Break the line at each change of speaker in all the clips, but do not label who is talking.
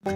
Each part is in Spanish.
Muy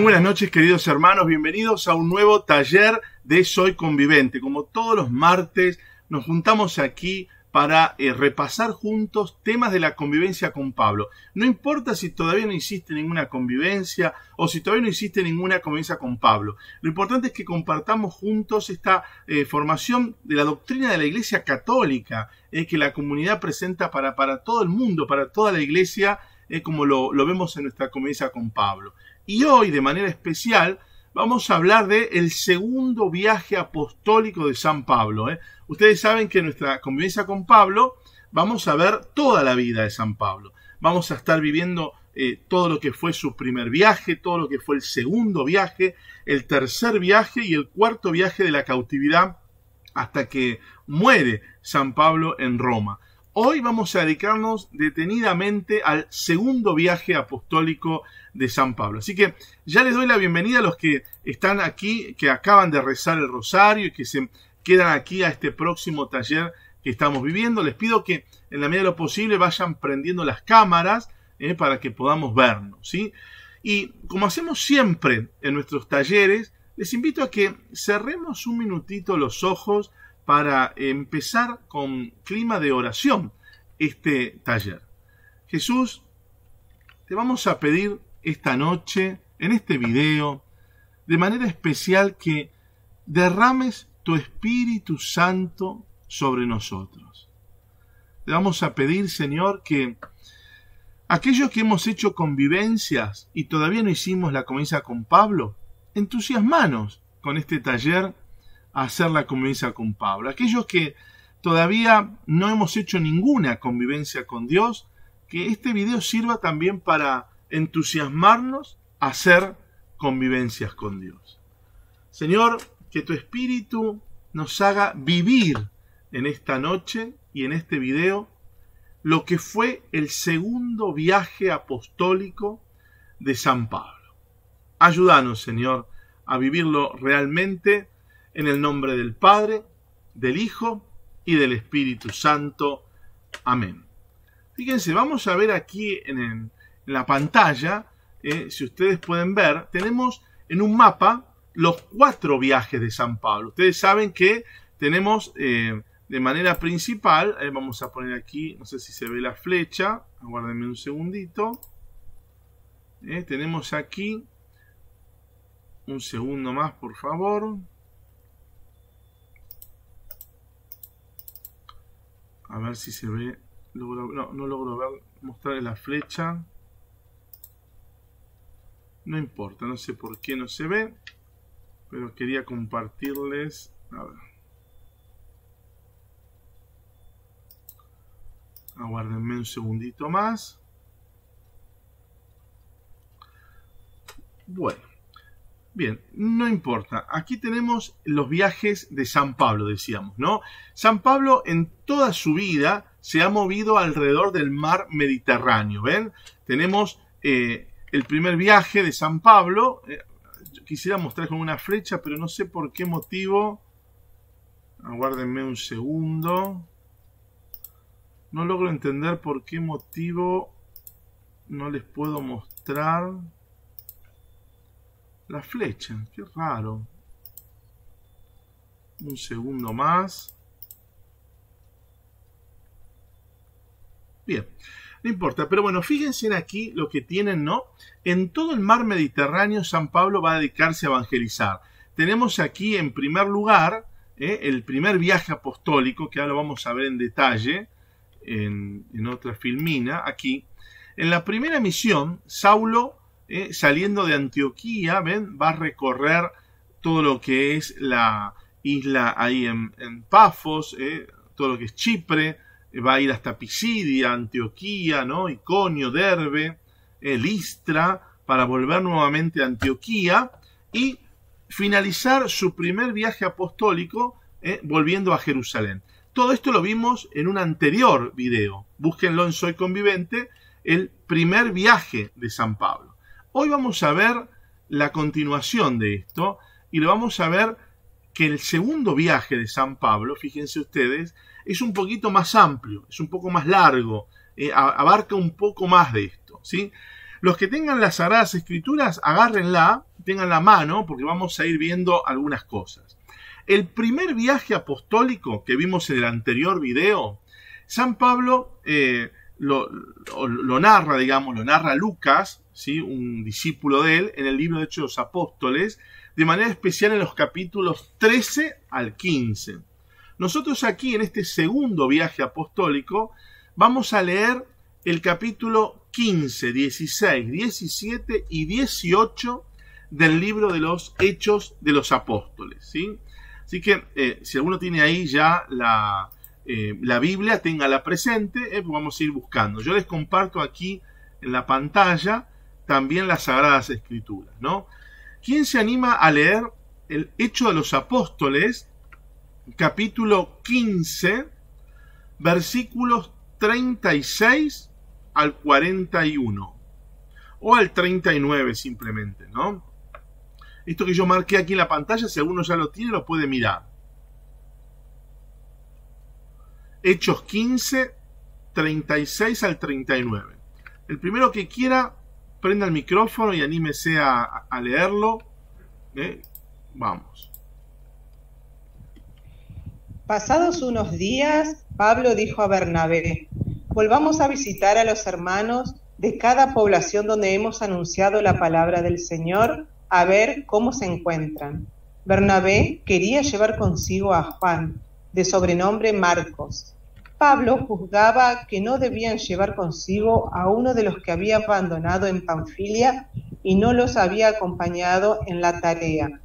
buenas noches, queridos hermanos, bienvenidos a un nuevo taller de Soy Convivente. Como todos los martes nos juntamos aquí para repasar juntos temas de la convivencia con Pablo. No importa si todavía no hiciste ninguna convivencia o si todavía no hiciste ninguna convivencia con Pablo. Lo importante es que compartamos juntos esta formación de la doctrina de la Iglesia Católica que la comunidad presenta para todo el mundo, para toda la Iglesia, como lo vemos en nuestra convivencia con Pablo. Y hoy, de manera especial, vamos a hablar del segundo viaje apostólico de San Pablo. Ustedes saben que en nuestra convivencia con Pablo vamos a ver toda la vida de San Pablo. Vamos a estar viviendo todo lo que fue su primer viaje, todo lo que fue el segundo viaje, el tercer viaje y el cuarto viaje de la cautividad hasta que muere San Pablo en Roma. Hoy vamos a dedicarnos detenidamente al segundo viaje apostólico de San Pablo. Así que ya les doy la bienvenida a los que están aquí, que acaban de rezar el rosario y que se quedan aquí a este próximo taller que estamos viviendo. Les pido que en la medida de lo posible vayan prendiendo las cámaras para que podamos vernos, ¿sí? Y como hacemos siempre en nuestros talleres, les invito a que cerremos un minutito los ojos para empezar con clima de oración este taller. Jesús, te vamos a pedir esta noche, en este video, de manera especial que derrames tu Espíritu Santo sobre nosotros. Te vamos a pedir, Señor, que aquellos que hemos hecho convivencias y todavía no hicimos la convivencia con Pablo, entusiasmanos con este taller a hacer la convivencia con Pablo. Aquellos que todavía no hemos hecho ninguna convivencia con Dios, que este video sirva también para entusiasmarnos a hacer convivencias con Dios. Señor, que tu Espíritu nos haga vivir en esta noche y en este video lo que fue el segundo viaje apostólico de San Pablo. Ayúdanos, Señor, a vivirlo realmente en el nombre del Padre, del Hijo y del Espíritu Santo. Amén. Fíjense, vamos a ver aquí en la pantalla, si ustedes pueden ver, tenemos en un mapa los 4 viajes de San Pablo. Ustedes saben que tenemos de manera principal, vamos a poner aquí, no sé si se ve la flecha, aguárdenme un segundito. Tenemos aquí, un segundo más por favor. A ver si se ve. No logro ver, mostrarles la flecha. No importa, no sé por qué no se ve. Pero quería compartirles. A ver. Aguárdenme un segundito más. Bueno. Bien, no importa. Aquí tenemos los viajes de San Pablo, decíamos, ¿no? San Pablo en toda su vida se ha movido alrededor del mar Mediterráneo, ¿ven? Tenemos el primer viaje de San Pablo. Quisiera mostrar con una flecha, pero no sé por qué motivo. Aguárdenme un segundo. No logro entender por qué motivo no les puedo mostrar la flecha. Qué raro. Un segundo más. Bien, no importa, pero bueno, fíjense en aquí lo que tienen, ¿no? En todo el mar Mediterráneo San Pablo va a dedicarse a evangelizar. Tenemos aquí en primer lugar el primer viaje apostólico, que ahora lo vamos a ver en detalle en otra filmina aquí. En la primera misión, Saulo, saliendo de Antioquía, ¿ven?, va a recorrer todo lo que es la isla ahí en Pafos, todo lo que es Chipre, va a ir hasta Pisidia, Antioquía, ¿no?, Iconio, Derbe, Listra, para volver nuevamente a Antioquía y finalizar su primer viaje apostólico volviendo a Jerusalén. Todo esto lo vimos en un anterior video. Búsquenlo en Soy Convivente, el primer viaje de San Pablo. Hoy vamos a ver la continuación de esto y lo vamos a ver que el segundo viaje de San Pablo, fíjense ustedes, es un poquito más amplio, es un poco más largo, abarca un poco más de esto, ¿sí? Los que tengan las Sagradas Escrituras, agárrenla, tengan la mano, porque vamos a ir viendo algunas cosas. El primer viaje apostólico que vimos en el anterior video, San Pablo lo narra, digamos, lo narra Lucas, ¿sí?, un discípulo de él, en el libro de Hechos de los Apóstoles, de manera especial en los capítulos 13 al 15. Nosotros aquí, en este segundo viaje apostólico, vamos a leer el capítulo 15, 16, 17 y 18 del libro de los Hechos de los Apóstoles, ¿sí? Así que si alguno tiene ahí ya la Biblia, téngala presente, pues vamos a ir buscando. Yo les comparto aquí en la pantalla también las Sagradas Escrituras, ¿no? ¿Quién se anima a leer el Hecho de los Apóstoles, capítulo 15, versículos 36 al 41? O al 39 simplemente, ¿no? Esto que yo marqué aquí en la pantalla, si alguno ya lo tiene, lo puede mirar. Hechos 15, 36 al 39. El primero que quiera, prenda el micrófono y anímese a leerlo. Vamos.
Pasados unos días, Pablo dijo a Bernabé: volvamos a visitar a los hermanos de cada población donde hemos anunciado la palabra del Señor, a ver cómo se encuentran. Bernabé quería llevar consigo a Juan, de sobrenombre Marcos. Pablo juzgaba que no debían llevar consigo a uno de los que había abandonado en Panfilia y no los había acompañado en la tarea.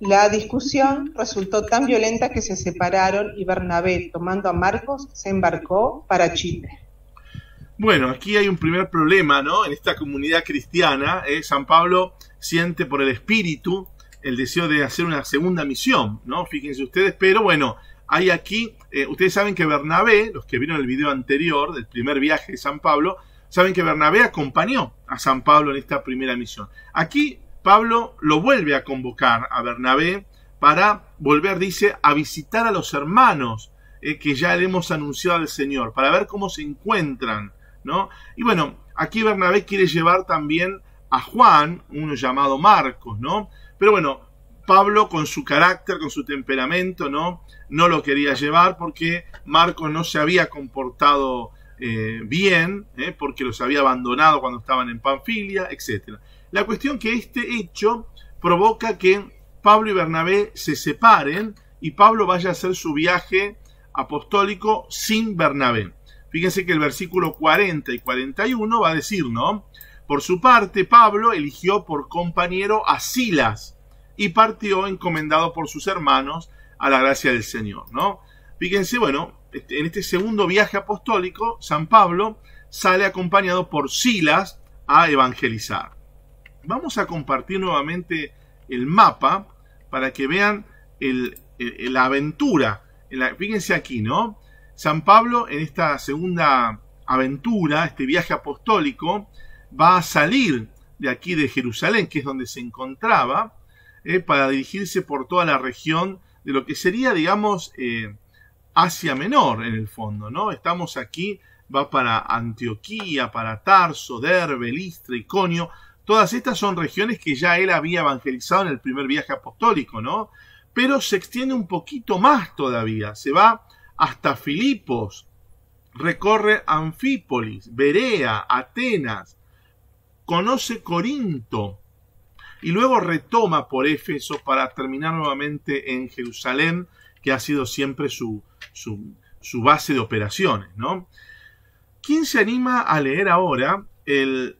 La discusión resultó tan violenta que se separaron y Bernabé, tomando a Marcos, se embarcó para Chipre.
Bueno, aquí hay un primer problema, ¿no? En esta comunidad cristiana, San Pablo siente por el Espíritu el deseo de hacer una segunda misión, ¿no? Fíjense ustedes, pero bueno, hay aquí, ustedes saben que Bernabé, los que vieron el video anterior del primer viaje de San Pablo, saben que Bernabé acompañó a San Pablo en esta primera misión. Aquí Pablo lo vuelve a convocar a Bernabé para volver, dice, a visitar a los hermanos que ya le hemos anunciado al Señor, para ver cómo se encuentran, ¿no? Y bueno, aquí Bernabé quiere llevar también a Juan, uno llamado Marcos, ¿no? Pero bueno, Pablo con su carácter, con su temperamento, no lo quería llevar porque Marcos no se había comportado bien, porque los había abandonado cuando estaban en Panfilia, etc. La cuestión que este hecho provoca que Pablo y Bernabé se separen y Pablo vaya a hacer su viaje apostólico sin Bernabé. Fíjense que el versículo 40 y 41 va a decir, ¿no? Por su parte, Pablo eligió por compañero a Silas y partió encomendado por sus hermanos a la gracia del Señor, ¿no? Fíjense, bueno, en este segundo viaje apostólico, San Pablo sale acompañado por Silas a evangelizar. Vamos a compartir nuevamente el mapa para que vean la aventura. Fíjense aquí, ¿no? San Pablo en esta segunda aventura, este viaje apostólico, va a salir de aquí de Jerusalén, que es donde se encontraba, para dirigirse por toda la región de lo que sería, digamos, Asia Menor en el fondo, ¿no? Estamos aquí, va para Antioquía, para Tarso, Derbe, Listra, Iconio. Todas estas son regiones que ya él había evangelizado en el primer viaje apostólico, ¿no? Pero se extiende un poquito más todavía, se va hasta Filipos, recorre Anfípolis, Berea, Atenas, conoce Corinto, y luego retoma por Éfeso para terminar nuevamente en Jerusalén, que ha sido siempre su base de operaciones, ¿no? ¿Quién se anima a leer ahora el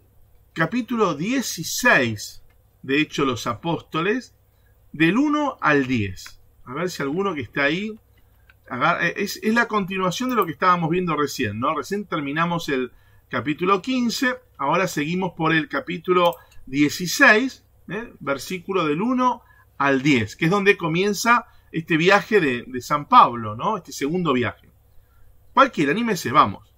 capítulo 16 de Hechos de los Apóstoles, del 1 al 10? A ver si alguno que está ahí... Es la continuación de lo que estábamos viendo recién, ¿no? Recién terminamos el capítulo 15, ahora seguimos por el capítulo 16, versículo del 1 al 10, que es donde comienza este viaje de San Pablo, ¿no? Este segundo viaje. Cualquiera, anímese, vamos.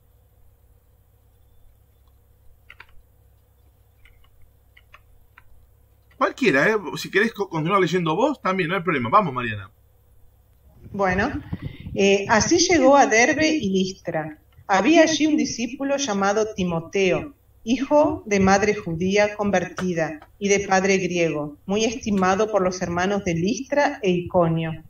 Cualquiera, si querés continuar leyendo vos, también no hay problema. Vamos, Mariana.
Bueno, así llegó a Derbe y Listra. Había allí un discípulo llamado Timoteo, hijo de madre judía convertida y de padre griego, muy estimado por los hermanos de Listra e Iconio.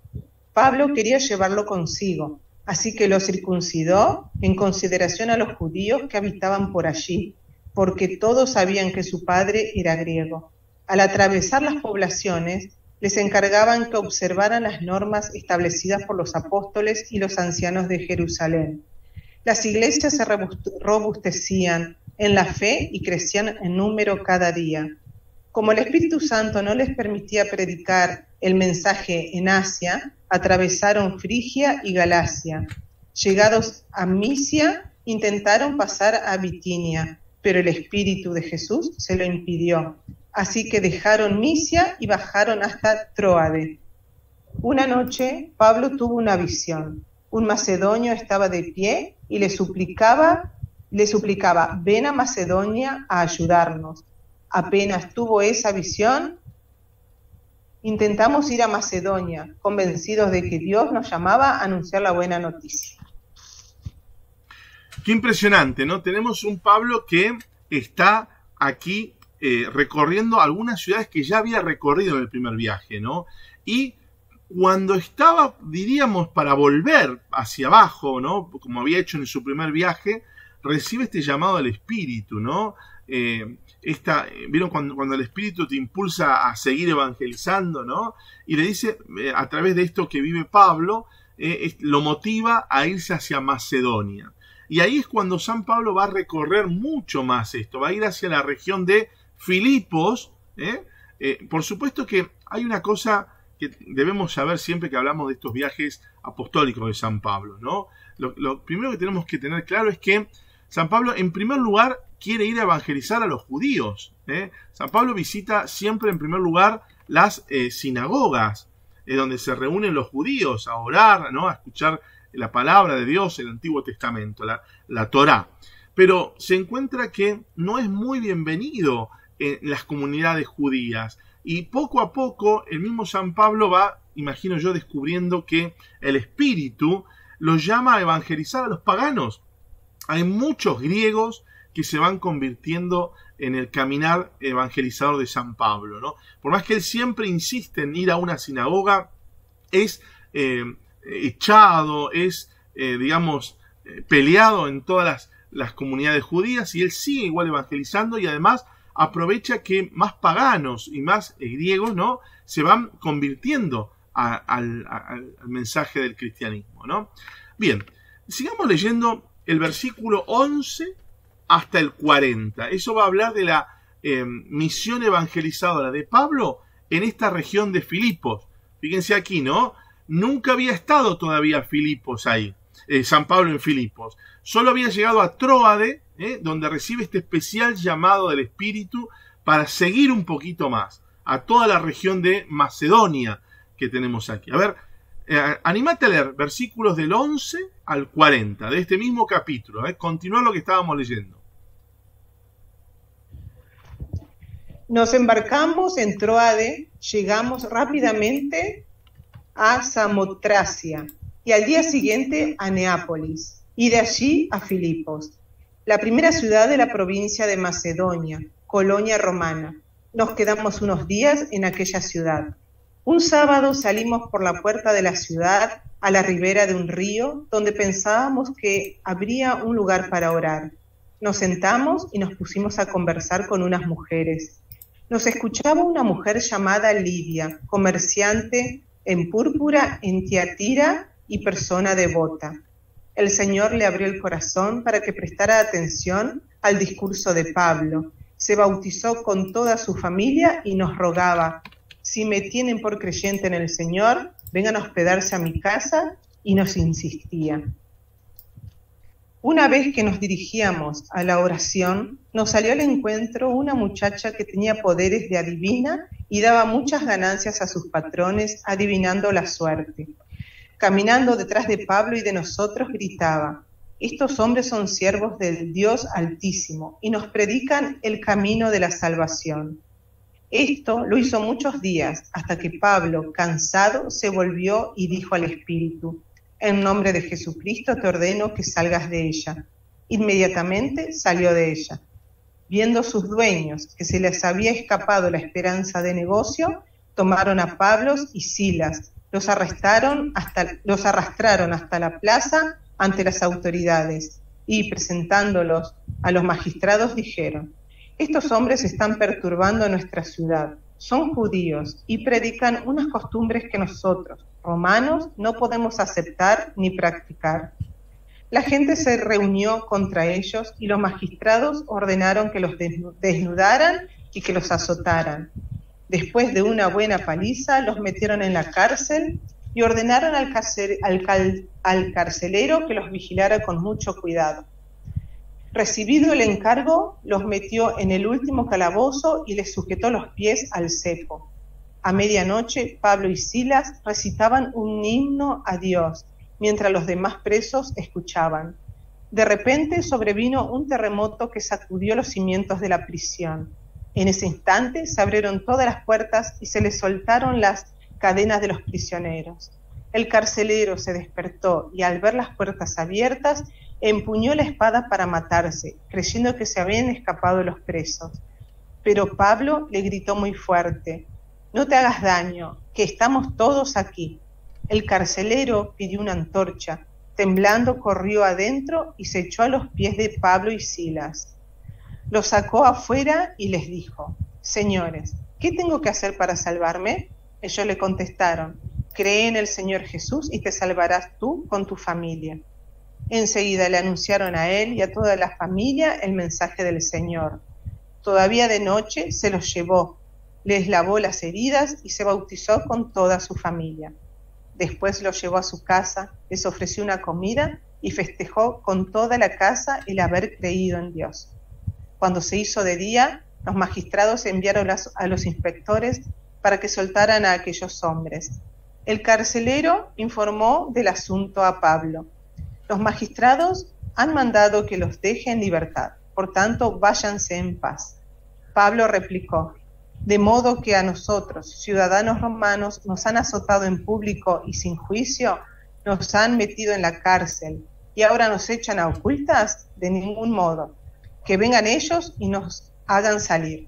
Pablo quería llevarlo consigo, así que lo circuncidó en consideración a los judíos que habitaban por allí, porque todos sabían que su padre era griego. Al atravesar las poblaciones, les encargaban que observaran las normas establecidas por los apóstoles y los ancianos de Jerusalén. Las iglesias se robustecían en la fe y crecían en número cada día. Como el Espíritu Santo no les permitía predicar el mensaje en Asia, atravesaron Frigia y Galacia. Llegados a Misia, intentaron pasar a Bitinia, pero el Espíritu de Jesús se lo impidió. Así que dejaron Misia y bajaron hasta Tróade. Una noche Pablo tuvo una visión. Un macedonio estaba de pie y le suplicaba, ven a Macedonia a ayudarnos. Apenas tuvo esa visión, intentamos ir a Macedonia, convencidos de que Dios nos llamaba a anunciar la buena noticia.
Qué impresionante, ¿no? Tenemos un Pablo que está aquí recorriendo algunas ciudades que ya había recorrido en el primer viaje, ¿no? Y cuando estaba, diríamos, para volver hacia abajo, ¿no? Como había hecho en su primer viaje, recibe este llamado del Espíritu, ¿no? ¿Vieron cuando el Espíritu te impulsa a seguir evangelizando, ¿no? Y le dice, a través de esto que vive Pablo, lo motiva a irse hacia Macedonia. Y ahí es cuando San Pablo va a recorrer mucho más esto, va a ir hacia la región de Filipos. Por supuesto que hay una cosa que debemos saber siempre que hablamos de estos viajes apostólicos de San Pablo, ¿no? Lo primero que tenemos que tener claro es que San Pablo, en primer lugar, quiere ir a evangelizar a los judíos. San Pablo visita siempre, en primer lugar, las sinagogas, donde se reúnen los judíos a orar, ¿no? A escuchar la palabra de Dios, el Antiguo Testamento, la Torá. Pero se encuentra que no es muy bienvenido en las comunidades judías. Y poco a poco el mismo San Pablo va, imagino yo, descubriendo que el Espíritu los llama a evangelizar a los paganos. Hay muchos griegos que se van convirtiendo en el caminar evangelizador de San Pablo, ¿no? Por más que él siempre insiste en ir a una sinagoga, es echado, es, peleado en todas las comunidades judías, y él sigue igual evangelizando, y además aprovecha que más paganos y más griegos, ¿no?, se van convirtiendo al mensaje del cristianismo, ¿no? Bien, sigamos leyendo el versículo 11 hasta el 40. Eso va a hablar de la misión evangelizadora de Pablo en esta región de Filipos. Fíjense aquí, ¿no? Nunca había estado todavía Filipos ahí, San Pablo en Filipos. Solo había llegado a Tróade, donde recibe este especial llamado del Espíritu para seguir un poquito más a toda la región de Macedonia que tenemos aquí. A ver, animate a leer versículos del 11 al 40 de este mismo capítulo. Continúa lo que estábamos leyendo.
Nos embarcamos en Tróade, llegamos rápidamente a Samotracia y al día siguiente a Neápolis y de allí a Filipos, la primera ciudad de la provincia de Macedonia, colonia romana. Nos quedamos unos días en aquella ciudad. Un sábado salimos por la puerta de la ciudad a la ribera de un río donde pensábamos que habría un lugar para orar. Nos sentamos y nos pusimos a conversar con unas mujeres. Nos escuchaba una mujer llamada Lidia, comerciante en púrpura en Tiatira y persona devota. El Señor le abrió el corazón para que prestara atención al discurso de Pablo. Se bautizó con toda su familia y nos rogaba: si me tienen por creyente en el Señor, vengan a hospedarse a mi casa, y nos insistía. Una vez que nos dirigíamos a la oración, nos salió al encuentro una muchacha que tenía poderes de adivina y daba muchas ganancias a sus patrones adivinando la suerte. Caminando detrás de Pablo y de nosotros, gritaba: estos hombres son siervos del Dios Altísimo y nos predican el camino de la salvación. Esto lo hizo muchos días, hasta que Pablo, cansado, se volvió y dijo al Espíritu: en nombre de Jesucristo te ordeno que salgas de ella. Inmediatamente salió de ella. Viendo sus dueños que se les había escapado la esperanza de negocio, tomaron a Pablo y Silas, los arrastraron hasta la plaza ante las autoridades y, presentándolos a los magistrados, dijeron: estos hombres están perturbando nuestra ciudad. Son judíos y predican unas costumbres que nosotros, romanos, no podemos aceptar ni practicar. La gente se reunió contra ellos y los magistrados ordenaron que los desnudaran y que los azotaran. Después de una buena paliza, los metieron en la cárcel y ordenaron al carcelero que los vigilara con mucho cuidado. Recibido el encargo, los metió en el último calabozo y les sujetó los pies al cepo. A medianoche, Pablo y Silas recitaban un himno a Dios, mientras los demás presos escuchaban. De repente sobrevino un terremoto que sacudió los cimientos de la prisión. En ese instante se abrieron todas las puertas y se les soltaron las cadenas de los prisioneros. El carcelero se despertó y, al ver las puertas abiertas, empuñó la espada para matarse, creyendo que se habían escapado los presos. Pero Pablo le gritó muy fuerte: no te hagas daño, que estamos todos aquí. El carcelero pidió una antorcha. Temblando, corrió adentro y se echó a los pies de Pablo y Silas. Los sacó afuera y les dijo: señores, ¿qué tengo que hacer para salvarme? Ellos le contestaron: cree en el Señor Jesús y te salvarás tú con tu familia. Enseguida le anunciaron a él y a toda la familia el mensaje del Señor. Todavía de noche se los llevó, les lavó las heridas y se bautizó con toda su familia. Después los llevó a su casa, les ofreció una comida y festejó con toda la casa el haber creído en Dios. Cuando se hizo de día, los magistrados enviaron a los inspectores para que soltaran a aquellos hombres. El carcelero informó del asunto a Pablo. Los magistrados han mandado que los deje en libertad, por tanto, váyanse en paz. Pablo replicó: de modo que a nosotros, ciudadanos romanos, nos han azotado en público y sin juicio, nos han metido en la cárcel, y ahora nos echan a ocultas. De ningún modo. Que vengan ellos y nos hagan salir.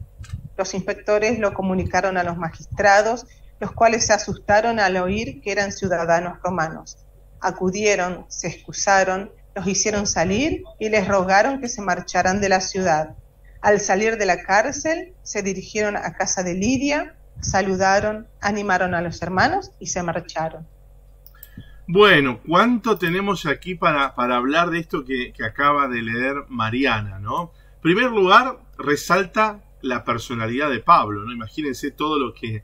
Los inspectores lo comunicaron a los magistrados, los cuales se asustaron al oír que eran ciudadanos romanos. Acudieron, se excusaron, los hicieron salir y les rogaron que se marcharan de la ciudad. Al salir de la cárcel, se dirigieron a casa de Lidia, saludaron, animaron a los hermanos y se marcharon.
Bueno, ¿cuánto tenemos aquí para hablar de esto que acaba de leer Mariana, ¿no? En primer lugar, resalta la personalidad de Pablo, ¿no? Imagínense todo lo que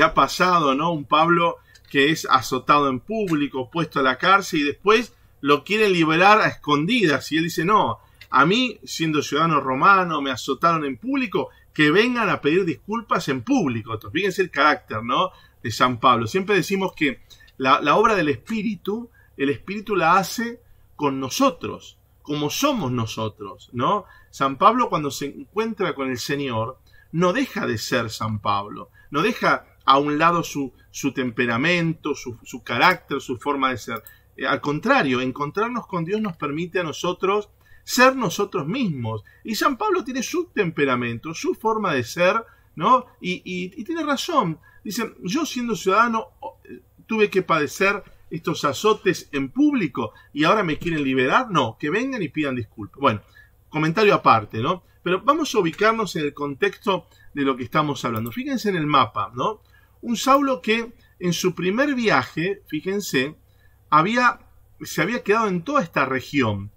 ha pasado, ¿no? Un Pablo que es azotado en público, puesto a la cárcel, y después lo quieren liberar a escondidas, y él dice: no, a mí, siendo ciudadano romano, me azotaron en público, que vengan a pedir disculpas en público. Entonces, fíjense el carácter, ¿no?, de San Pablo. Siempre decimos que la obra del Espíritu, el Espíritu la hace con nosotros, como somos nosotros, ¿no? San Pablo, cuando se encuentra con el Señor, no deja de ser San Pablo, no deja a un lado su temperamento, su carácter, su forma de ser. Al contrario, encontrarnos con Dios nos permite a nosotros ser nosotros mismos. Y San Pablo tiene su temperamento, su forma de ser, ¿no? Y tiene razón. Dice: yo, siendo ciudadano, tuve que padecer estos azotes en público y ahora me quieren liberar. No, que vengan y pidan disculpas. Bueno, comentario aparte, ¿no? Pero vamos a ubicarnos en el contexto de lo que estamos hablando. Fíjense en el mapa, ¿no? Un Saulo que en su primer viaje, fíjense, se había quedado en toda esta región.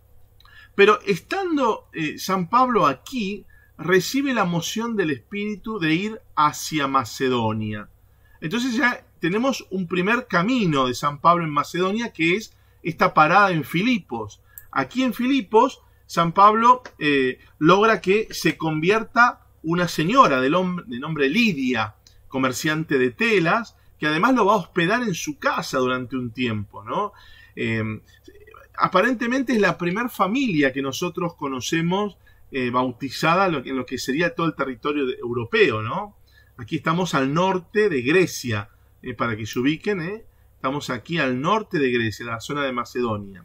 Pero estando San Pablo aquí, recibe la moción del Espíritu de ir hacia Macedonia. Entonces ya tenemos un primer camino de San Pablo en Macedonia, que es esta parada en Filipos. Aquí en Filipos, San Pablo logra que se convierta una señora de nombre Lidia, comerciante de telas, que además lo va a hospedar en su casa durante un tiempo, ¿no? Aparentemente es la primer familia que nosotros conocemos bautizada en lo que sería todo el territorio europeo, ¿no? Aquí estamos al norte de Grecia, para que se ubiquen, estamos aquí al norte de Grecia, la zona de Macedonia.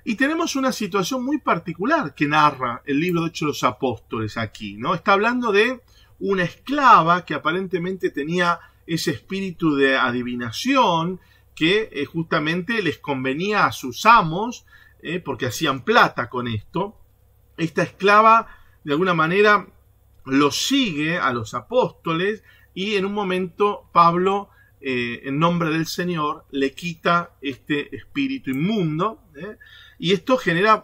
Y tenemos una situación muy particular que narra el libro de Hechos de los Apóstoles aquí, ¿no? Está hablando de una esclava que aparentemente tenía ese espíritu de adivinación que justamente les convenía a sus amos, porque hacían plata con esto. Esta esclava, de alguna manera, los sigue a los apóstoles y en un momento Pablo, en nombre del Señor, le quita este espíritu inmundo. Y esto genera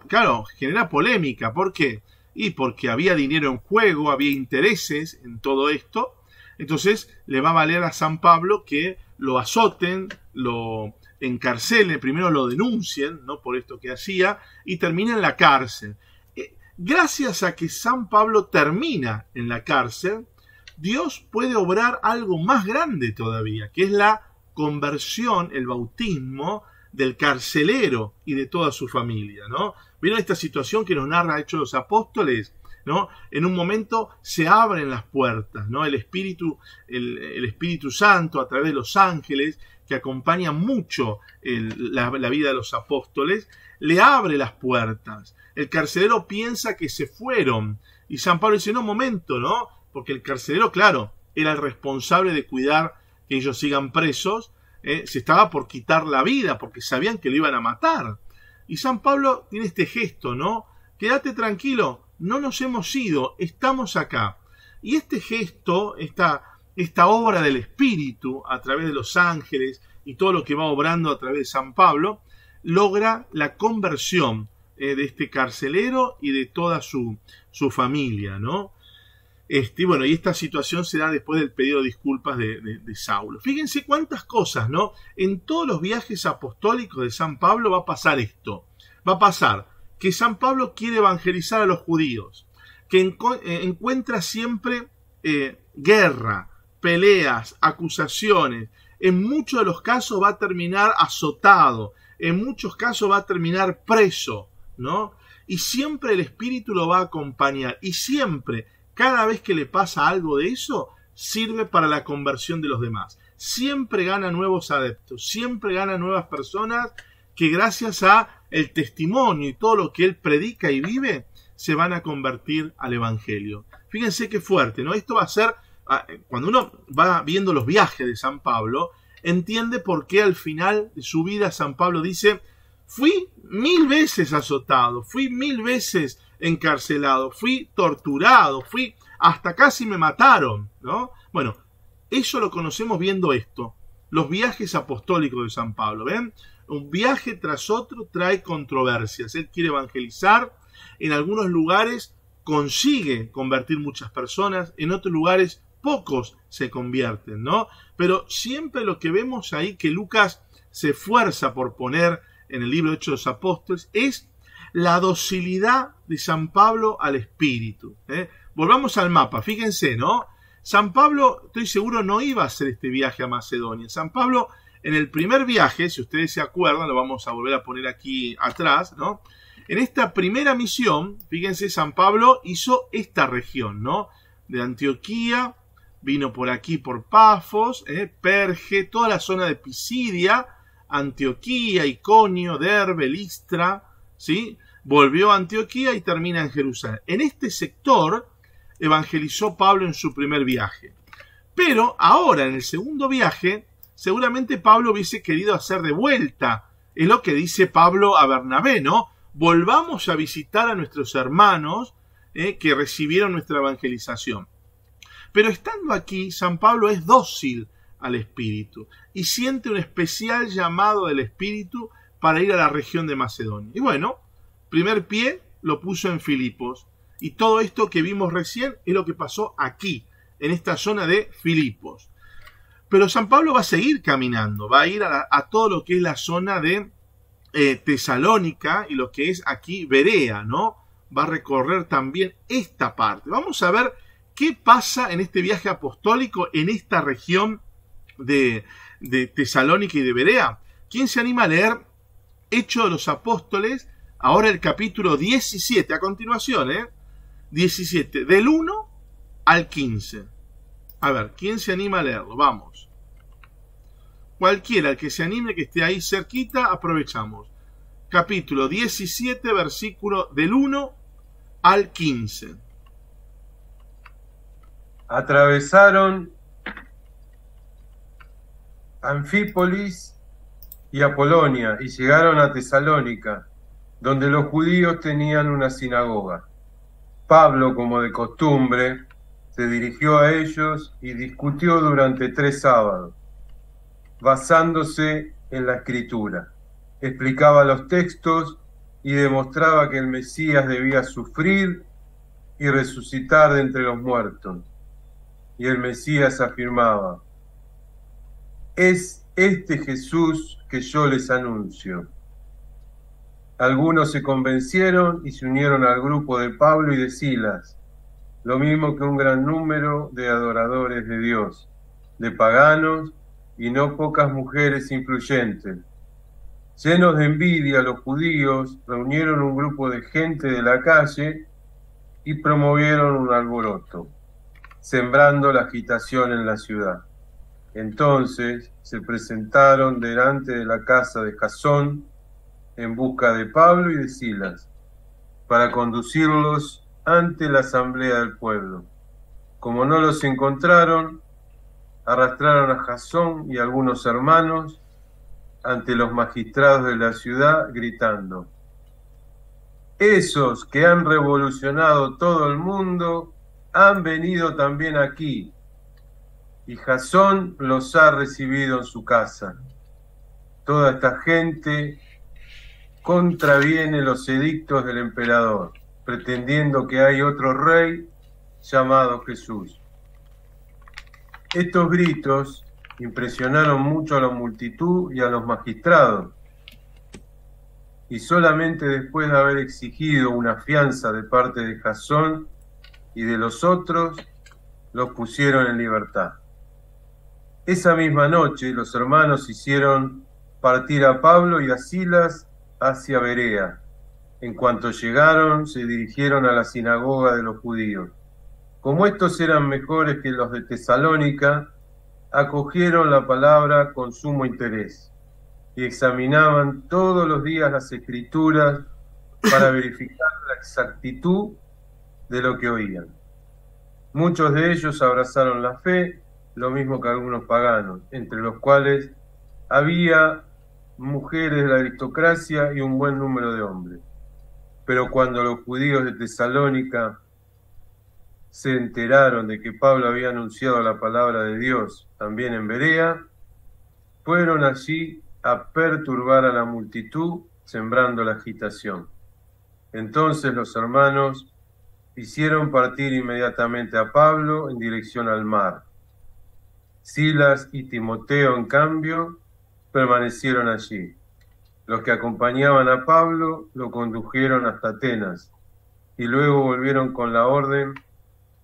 polémica. ¿Por qué? Y porque había dinero en juego, había intereses en todo esto. Entonces le va a valer a San Pablo que lo azoten, lo encarcelen, primero lo denuncien, ¿no?, por esto que hacía, y termina en la cárcel. Gracias a que San Pablo termina en la cárcel, Dios puede obrar algo más grande todavía, que es la conversión, el bautismo del carcelero y de toda su familia, ¿no? ¿Vieron esta situación que nos narra Hechos de los Apóstoles? ¿No? En un momento se abren las puertas, ¿no? El Espíritu Santo, a través de los ángeles, que acompañan mucho la vida de los apóstoles, le abre las puertas. El carcelero piensa que se fueron. Y San Pablo dice, no, momento, ¿no? Porque el carcelero, claro, era el responsable de cuidar que ellos sigan presos. Se estaba por quitar la vida, porque sabían que lo iban a matar. Y San Pablo tiene este gesto, ¿no? Quédate tranquilo, no nos hemos ido, estamos acá. Y este gesto, esta obra del Espíritu, a través de los ángeles y todo lo que va obrando a través de San Pablo, logra la conversión de este carcelero y de toda su familia, ¿no? Y esta situación se da después del pedido de disculpas de Saulo. Fíjense cuántas cosas, ¿no? En todos los viajes apostólicos de San Pablo va a pasar esto. Va a pasar que San Pablo quiere evangelizar a los judíos, que encuentra siempre guerra, peleas, acusaciones. En muchos de los casos va a terminar azotado, en muchos casos va a terminar preso, ¿no? Y siempre el Espíritu lo va a acompañar, y siempre, cada vez que le pasa algo de eso, sirve para la conversión de los demás. Siempre gana nuevos adeptos, siempre gana nuevas personas que gracias a el testimonio y todo lo que él predica y vive, se van a convertir al Evangelio. Fíjense qué fuerte, ¿no? Esto va a ser, cuando uno va viendo los viajes de San Pablo, entiende por qué al final de su vida San Pablo dice, fui 1000 veces azotado, fui 1000 veces encarcelado, fui torturado, hasta casi me mataron, ¿no? Bueno, eso lo conocemos viendo esto, los viajes apostólicos de San Pablo, ¿ven? Un viaje tras otro trae controversias. Él quiere evangelizar, en algunos lugares consigue convertir muchas personas, en otros lugares pocos se convierten, ¿no? Pero siempre lo que vemos ahí que Lucas se esfuerza por poner en el libro de Hechos de los Apóstoles es la docilidad de San Pablo al Espíritu. Volvamos al mapa, fíjense, ¿no? San Pablo, estoy seguro, no iba a hacer este viaje a Macedonia. San Pablo, en el primer viaje, si ustedes se acuerdan, lo vamos a volver a poner aquí atrás, ¿no? En esta primera misión, fíjense, San Pablo hizo esta región, ¿no? De Antioquía, vino por aquí por Pafos, Perge, toda la zona de Pisidia, Antioquía, Iconio, Derbe, Listra, ¿sí? Volvió a Antioquía y termina en Jerusalén. En este sector evangelizó Pablo en su primer viaje. Pero ahora, en el segundo viaje, seguramente Pablo hubiese querido hacer de vuelta. Es lo que dice Pablo a Bernabé, ¿no? Volvamos a visitar a nuestros hermanos que recibieron nuestra evangelización. Pero estando aquí, San Pablo es dócil al Espíritu y siente un especial llamado del Espíritu para ir a la región de Macedonia. Y bueno, primer pie lo puso en Filipos, y todo esto que vimos recién es lo que pasó aquí, en esta zona de Filipos. Pero San Pablo va a seguir caminando, va a ir a todo lo que es la zona de Tesalónica y lo que es aquí Berea, ¿no? Va a recorrer también esta parte. Vamos a ver qué pasa en este viaje apostólico en esta región de Tesalónica y de Berea. ¿Quién se anima a leer Hechos de los Apóstoles? Ahora el capítulo 17, a continuación, 17, del 1 al 15. A ver, ¿quién se anima a leerlo? Vamos. Cualquiera, el que se anime, que esté ahí cerquita, aprovechamos. Capítulo 17, versículo del 1 al 15.
Atravesaron Anfípolis y Apolonia y llegaron a Tesalónica, donde los judíos tenían una sinagoga. Pablo, como de costumbre, se dirigió a ellos y discutió durante 3 sábados, basándose en la Escritura. Explicaba los textos y demostraba que el Mesías debía sufrir y resucitar de entre los muertos. Y el Mesías afirmaba: es este Jesús que yo les anuncio. Algunos se convencieron y se unieron al grupo de Pablo y de Silas, lo mismo que un gran número de adoradores de Dios, de paganos y no pocas mujeres influyentes. Llenos de envidia, los judíos reunieron un grupo de gente de la calle y promovieron un alboroto, sembrando la agitación en la ciudad. Entonces se presentaron delante de la casa de Jasón en busca de Pablo y de Silas, para conducirlos ante la asamblea del pueblo. Como no los encontraron, arrastraron a Jasón y a algunos hermanos ante los magistrados de la ciudad, gritando: esos que han revolucionado todo el mundo han venido también aquí, y Jasón los ha recibido en su casa. Toda esta gente contraviene los edictos del emperador, pretendiendo que hay otro rey llamado Jesús. Estos gritos impresionaron mucho a la multitud y a los magistrados, y solamente después de haber exigido una fianza de parte de Jasón y de los otros, los pusieron en libertad. Esa misma noche los hermanos hicieron partir a Pablo y a Silas hacia Berea. En cuanto llegaron, se dirigieron a la sinagoga de los judíos. Como estos eran mejores que los de Tesalónica, acogieron la palabra con sumo interés y examinaban todos los días las Escrituras para verificar la exactitud de lo que oían. Muchos de ellos abrazaron la fe, lo mismo que algunos paganos, entre los cuales había mujeres de la aristocracia y un buen número de hombres. Pero cuando los judíos de Tesalónica se enteraron de que Pablo había anunciado la palabra de Dios también en Berea, fueron allí a perturbar a la multitud, sembrando la agitación. Entonces los hermanos hicieron partir inmediatamente a Pablo en dirección al mar. Silas y Timoteo, en cambio, permanecieron allí. Los que acompañaban a Pablo lo condujeron hasta Atenas y luego volvieron con la orden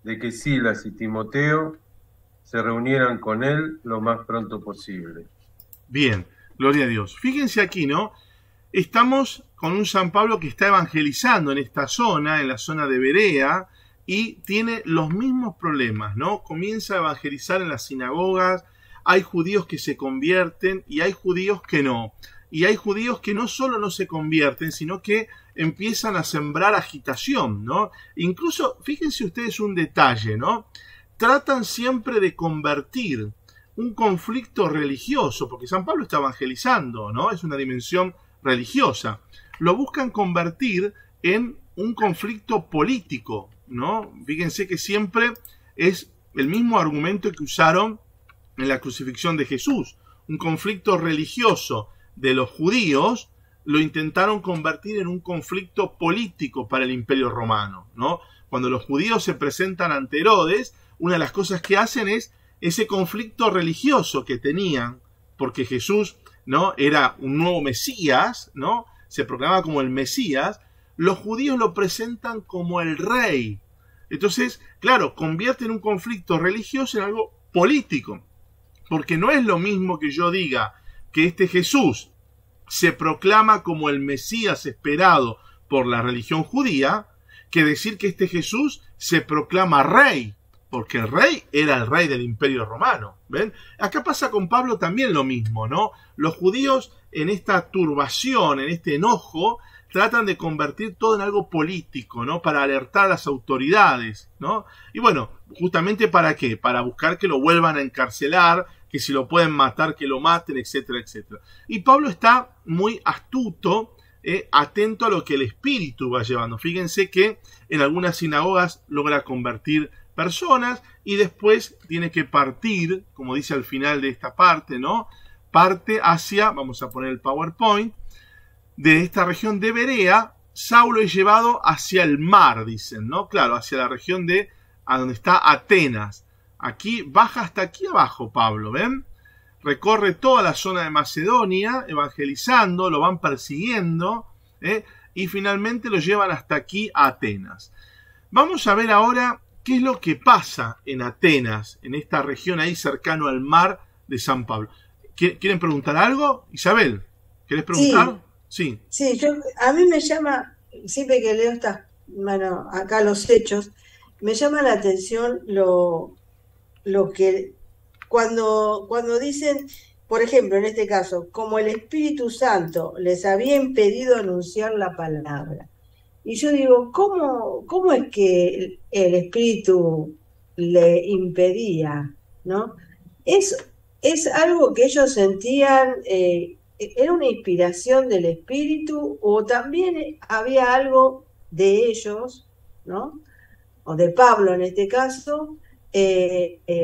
de que Silas y Timoteo se reunieran con él lo más pronto posible.
Bien, gloria a Dios. Fíjense aquí, ¿no? Estamos con un San Pablo que está evangelizando en esta zona, en la zona de Berea, y tiene los mismos problemas, ¿no? Comienza a evangelizar en las sinagogas, hay judíos que se convierten y hay judíos que no. Y hay judíos que no solo no se convierten, sino que empiezan a sembrar agitación, ¿no? Incluso, fíjense ustedes un detalle, ¿no? Tratan siempre de convertir un conflicto religioso, porque San Pablo está evangelizando, ¿no? Es una dimensión religiosa. Lo buscan convertir en un conflicto político, ¿no? Fíjense que siempre es el mismo argumento que usaron en la crucifixión de Jesús. Un conflicto religioso de los judíos lo intentaron convertir en un conflicto político para el Imperio Romano, ¿no? Cuando los judíos se presentan ante Herodes, una de las cosas que hacen es ese conflicto religioso que tenían, porque Jesús, ¿no?, era un nuevo Mesías, ¿no?, se proclamaba como el Mesías, los judíos lo presentan como el rey. Entonces, claro, convierten un conflicto religioso en algo político, porque no es lo mismo que yo diga que este Jesús se proclama como el Mesías esperado por la religión judía, que decir que este Jesús se proclama rey, porque el rey era el rey del Imperio Romano. ¿Ven? Acá pasa con Pablo también lo mismo, ¿no? Los judíos en esta turbación, en este enojo, tratan de convertir todo en algo político, ¿no? Para alertar a las autoridades, ¿no? Y bueno, justamente ¿para qué? Para buscar que lo vuelvan a encarcelar, que si lo pueden matar, que lo maten, etcétera, etcétera. Y Pablo está muy astuto, atento a lo que el Espíritu va llevando. Fíjense que en algunas sinagogas logra convertir personas y después tiene que partir, como dice al final de esta parte, ¿no? Parte hacia, vamos a poner el PowerPoint, de esta región de Berea. Saulo es llevado hacia el mar, dicen, ¿no? Claro, hacia la región de, a donde está Atenas. Aquí, baja hasta aquí abajo Pablo, ¿ven? Recorre toda la zona de Macedonia, evangelizando, lo van persiguiendo, y finalmente lo llevan hasta aquí a Atenas. Vamos a ver ahora qué es lo que pasa en Atenas, en esta región ahí cercano al mar de San Pablo. ¿Quieren preguntar algo? Isabel, ¿querés preguntar? Sí.
Sí, a mí me llama, siempre que leo acá los hechos, me llama la atención lo que cuando dicen, por ejemplo, en este caso, como el Espíritu Santo les había impedido anunciar la palabra. Y yo digo, ¿cómo es que el Espíritu le impedía, ¿no? Es algo que ellos sentían, ¿era una inspiración del Espíritu o también había algo de ellos, ¿no? O de Pablo en este caso, que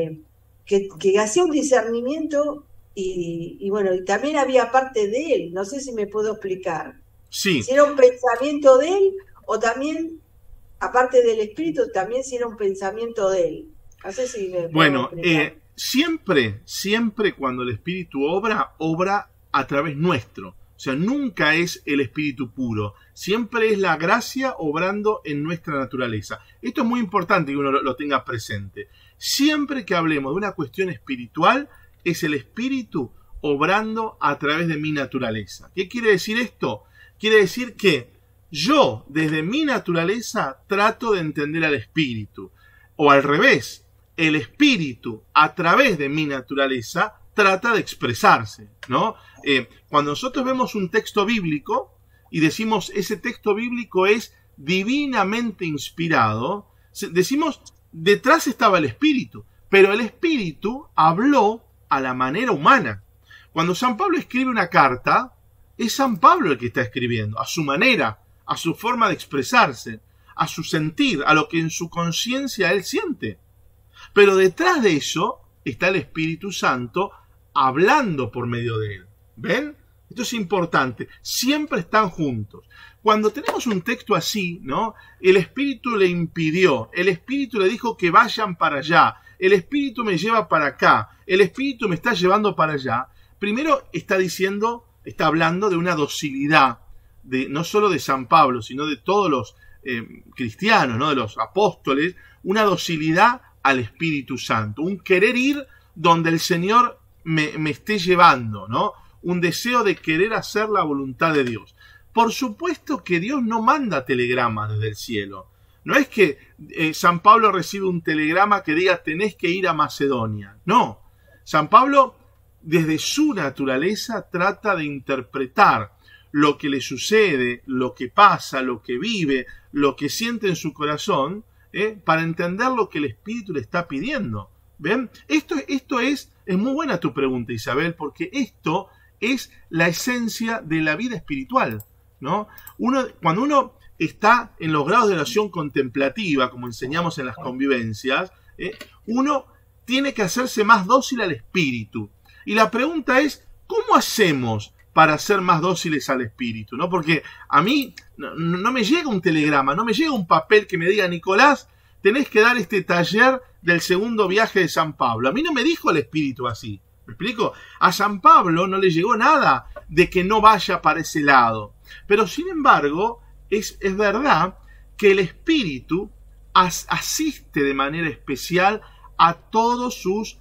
hacía un discernimiento y bueno, y también había parte de él, no sé si me puedo explicar.
Sí.
Si era un pensamiento de él o también, aparte del Espíritu, también si era un pensamiento de él. No sé si me
Bueno, siempre cuando el Espíritu obra a través nuestro. O sea, nunca es el Espíritu puro. Siempre es la gracia obrando en nuestra naturaleza. Esto es muy importante que uno lo tenga presente. Siempre que hablemos de una cuestión espiritual, es el Espíritu obrando a través de mi naturaleza. ¿Qué quiere decir esto? Quiere decir que yo, desde mi naturaleza, trato de entender al Espíritu. O al revés, el Espíritu, a través de mi naturaleza, trata de expresarse, ¿no? Cuando nosotros vemos un texto bíblico y decimos ese texto bíblico es divinamente inspirado, decimos detrás estaba el Espíritu, pero el Espíritu habló a la manera humana. Cuando San Pablo escribe una carta, es San Pablo el que está escribiendo, a su manera, a su forma de expresarse, a su sentir, a lo que en su conciencia él siente. Pero detrás de eso está el Espíritu Santo hablando por medio de él. ¿Ven? Esto es importante. Siempre están juntos. Cuando tenemos un texto así, ¿no? El Espíritu le impidió, el Espíritu le dijo que vayan para allá, el Espíritu me lleva para acá, el Espíritu me está llevando para allá. Primero está hablando de una docilidad, no solo de San Pablo, sino de todos los cristianos, ¿no? De los apóstoles, una docilidad al Espíritu Santo, un querer ir donde el Señor me esté llevando, ¿no? Un deseo de querer hacer la voluntad de Dios. Por supuesto que Dios no manda telegramas desde el cielo. No es que San Pablo recibe un telegrama que diga tenés que ir a Macedonia. No. San Pablo, desde su naturaleza, trata de interpretar lo que le sucede, lo que pasa, lo que vive, lo que siente en su corazón, para entender lo que el Espíritu le está pidiendo. ¿Ven? Esto es muy buena tu pregunta, Isabel, porque esto es la esencia de la vida espiritual, ¿no? Cuando uno está en los grados de oración contemplativa, como enseñamos en las convivencias, Uno tiene que hacerse más dócil al Espíritu. Y la pregunta es, ¿cómo hacemos para ser más dóciles al Espíritu? ¿No? Porque a mí no me llega un telegrama, no me llega un papel que me diga, Nicolás, tenés que dar este taller del segundo viaje de San Pablo. A mí no me dijo el Espíritu así. ¿Me explico? A San Pablo no le llegó nada de que no vaya para ese lado. Pero sin embargo, es verdad que el Espíritu asiste de manera especial a todos sus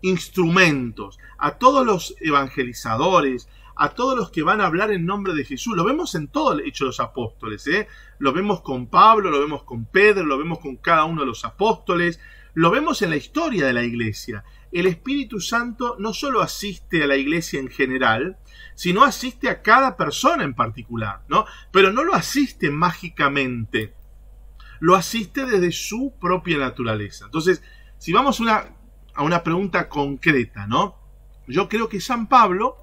instrumentos, a todos los evangelizadores, a todos los que van a hablar en nombre de Jesús. Lo vemos en todo el Hecho de los Apóstoles, Lo vemos con Pablo, lo vemos con Pedro, lo vemos con cada uno de los apóstoles, lo vemos en la historia de la iglesia. El Espíritu Santo no solo asiste a la iglesia en general, sino asiste a cada persona en particular, ¿no? Pero no lo asiste mágicamente, lo asiste desde su propia naturaleza. Entonces, si vamos a una pregunta concreta, ¿no? Yo creo que San Pablo,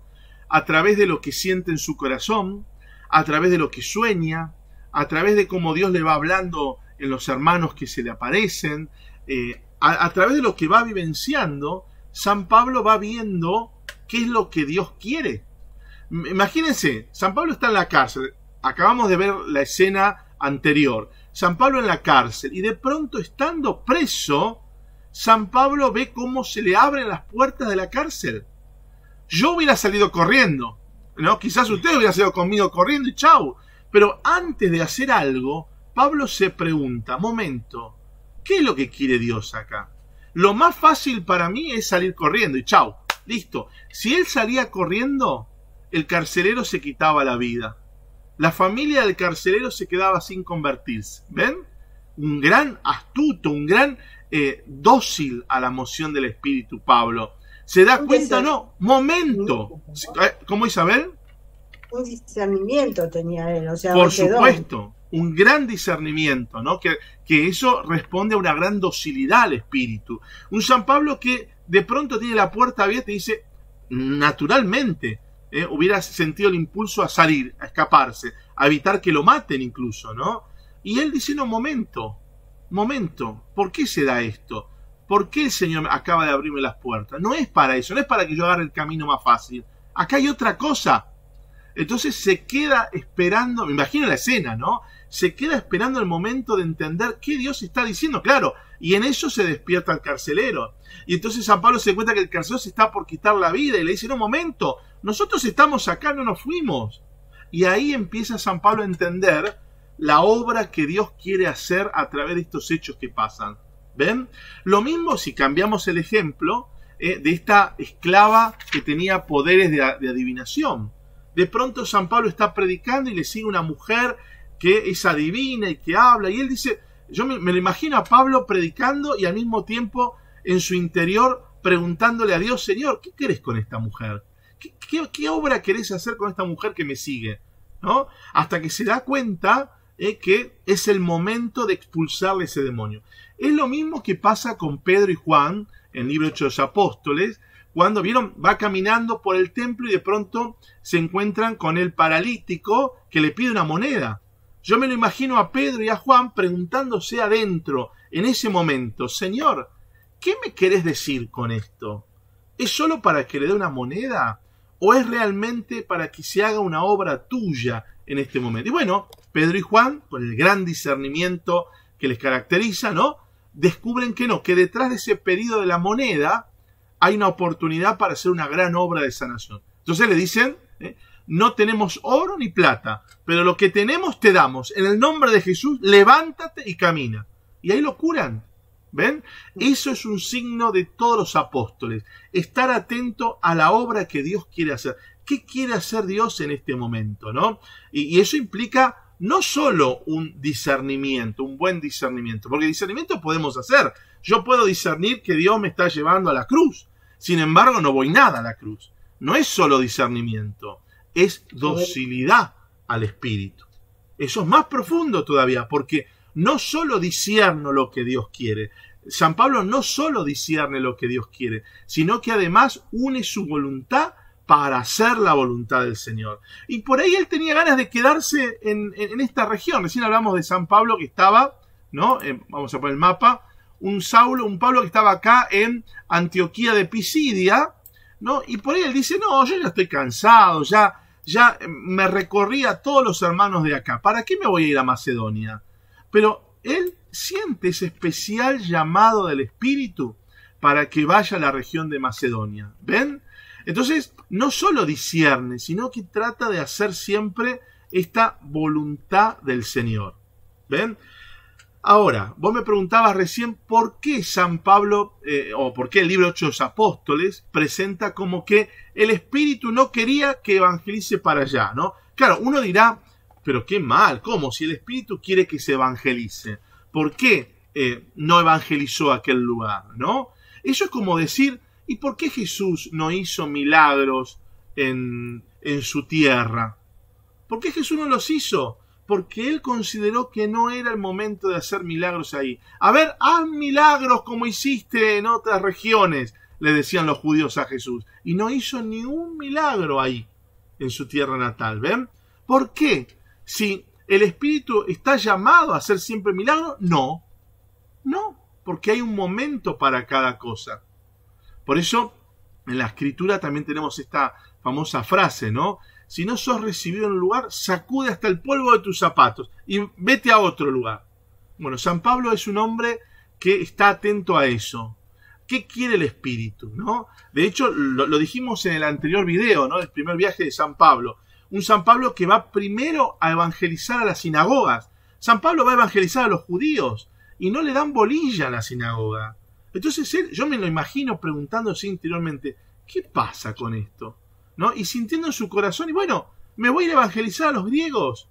a través de lo que siente en su corazón, a través de lo que sueña, a través de cómo Dios le va hablando en los hermanos que se le aparecen, a través de lo que va vivenciando, San Pablo va viendo qué es lo que Dios quiere. Imagínense, San Pablo está en la cárcel, acabamos de ver la escena anterior, San Pablo en la cárcel, y de pronto, estando preso, San Pablo ve cómo se le abren las puertas de la cárcel. Yo hubiera salido corriendo, ¿no? Quizás usted hubiera salido conmigo corriendo y chau. Pero antes de hacer algo, Pablo se pregunta, momento, ¿qué es lo que quiere Dios acá? Lo más fácil para mí es salir corriendo y chau, listo. Si él salía corriendo, el carcelero se quitaba la vida. La familia del carcelero se quedaba sin convertirse. ¿Ven? Un gran astuto, un gran dócil a la moción del Espíritu, Pablo. Se da cuenta, no, momento. ¿Cómo, Isabel?
Un discernimiento tenía él, o sea,
por supuesto, un gran discernimiento, ¿no? Que eso responde a una gran docilidad al Espíritu. Un San Pablo que de pronto tiene la puerta abierta y dice, naturalmente, hubiera sentido el impulso a salir, a escaparse, a evitar que lo maten incluso, ¿no? Y él dice, no, momento, ¿por qué se da esto? ¿Por qué el Señor acaba de abrirme las puertas? No es para eso, no es para que yo agarre el camino más fácil. Acá hay otra cosa. Entonces se queda esperando, me imagino la escena, ¿no? Se queda esperando el momento de entender qué Dios está diciendo, claro. Y en eso se despierta el carcelero. Y entonces San Pablo se da cuenta que el carcelero se está por quitar la vida y le dice, no, momento, nosotros estamos acá, no nos fuimos. Y ahí empieza San Pablo a entender la obra que Dios quiere hacer a través de estos hechos que pasan. ¿Ven? Lo mismo si cambiamos el ejemplo de esta esclava que tenía poderes de adivinación. De pronto San Pablo está predicando y le sigue una mujer que es adivina y que habla. Y él dice, yo me lo imagino a Pablo predicando y al mismo tiempo en su interior preguntándole a Dios, Señor, ¿qué querés con esta mujer? ¿Qué obra querés hacer con esta mujer que me sigue? ¿No? Hasta que se da cuenta que es el momento de expulsarle ese demonio. Es lo mismo que pasa con Pedro y Juan en el libro de Hechos de los Apóstoles, cuando vieron, va caminando por el templo y de pronto se encuentran con el paralítico que le pide una moneda. Yo me lo imagino a Pedro y a Juan preguntándose adentro, en ese momento, Señor, ¿qué me querés decir con esto? ¿Es solo para que le dé una moneda? ¿O es realmente para que se haga una obra tuya en este momento? Y bueno, Pedro y Juan, con el gran discernimiento que les caracteriza, ¿no? Descubren que no, que detrás de ese pedido de la moneda hay una oportunidad para hacer una gran obra de sanación. Entonces le dicen, no tenemos oro ni plata, pero lo que tenemos te damos. En el nombre de Jesús, levántate y camina. Y ahí lo curan. ¿Ven? Eso es un signo de todos los apóstoles. Estar atento a la obra que Dios quiere hacer. ¿Qué quiere hacer Dios en este momento? ¿No? Y eso implica no solo un discernimiento, un buen discernimiento, porque discernimiento podemos hacer. Yo puedo discernir que Dios me está llevando a la cruz. Sin embargo, no voy nada a la cruz. No es solo discernimiento, es docilidad al Espíritu. Eso es más profundo todavía, porque no solo discierno lo que Dios quiere. San Pablo no solo discierne lo que Dios quiere, sino que además une su voluntad para hacer la voluntad del Señor. Y por ahí él tenía ganas de quedarse en esta región. Recién hablamos de San Pablo que estaba, ¿no? Vamos a poner el mapa, un Saulo, un Pablo que estaba acá en Antioquía de Pisidia, ¿no? Y por ahí él dice, no, yo ya estoy cansado, ya me recorrí a todos los hermanos de acá, ¿para qué me voy a ir a Macedonia? Pero él siente ese especial llamado del Espíritu para que vaya a la región de Macedonia, ¿ven? Entonces, no solo discierne, sino que trata de hacer siempre esta voluntad del Señor, ¿ven? Ahora, vos me preguntabas recién por qué San Pablo, o por qué el libro Hechos de los Apóstoles presenta como que el Espíritu no quería que evangelice para allá, ¿no? Claro, uno dirá, pero qué mal, ¿cómo? Si el Espíritu quiere que se evangelice, ¿por qué no evangelizó aquel lugar, no? Eso es como decir, ¿y por qué Jesús no hizo milagros en su tierra? ¿Por qué Jesús no los hizo? Porque él consideró que no era el momento de hacer milagros ahí. A ver, haz milagros como hiciste en otras regiones, le decían los judíos a Jesús. Y no hizo ni un milagro ahí, en su tierra natal, ¿ven? ¿Por qué? Si el Espíritu está llamado a hacer siempre milagros, no, porque hay un momento para cada cosa. Por eso, en la Escritura también tenemos esta famosa frase, ¿no? Si no sos recibido en un lugar, sacude hasta el polvo de tus zapatos y vete a otro lugar. Bueno, San Pablo es un hombre que está atento a eso. ¿Qué quiere el Espíritu, no? De hecho, lo dijimos en el anterior video, ¿no? El primer viaje de San Pablo. Un San Pablo que va primero a evangelizar a las sinagogas. San Pablo va a evangelizar a los judíos y no le dan bolilla a la sinagoga. Entonces yo me lo imagino preguntándose interiormente, ¿qué pasa con esto? ¿No? Y sintiendo en su corazón, y bueno, me voy a ir a evangelizar a los griegos,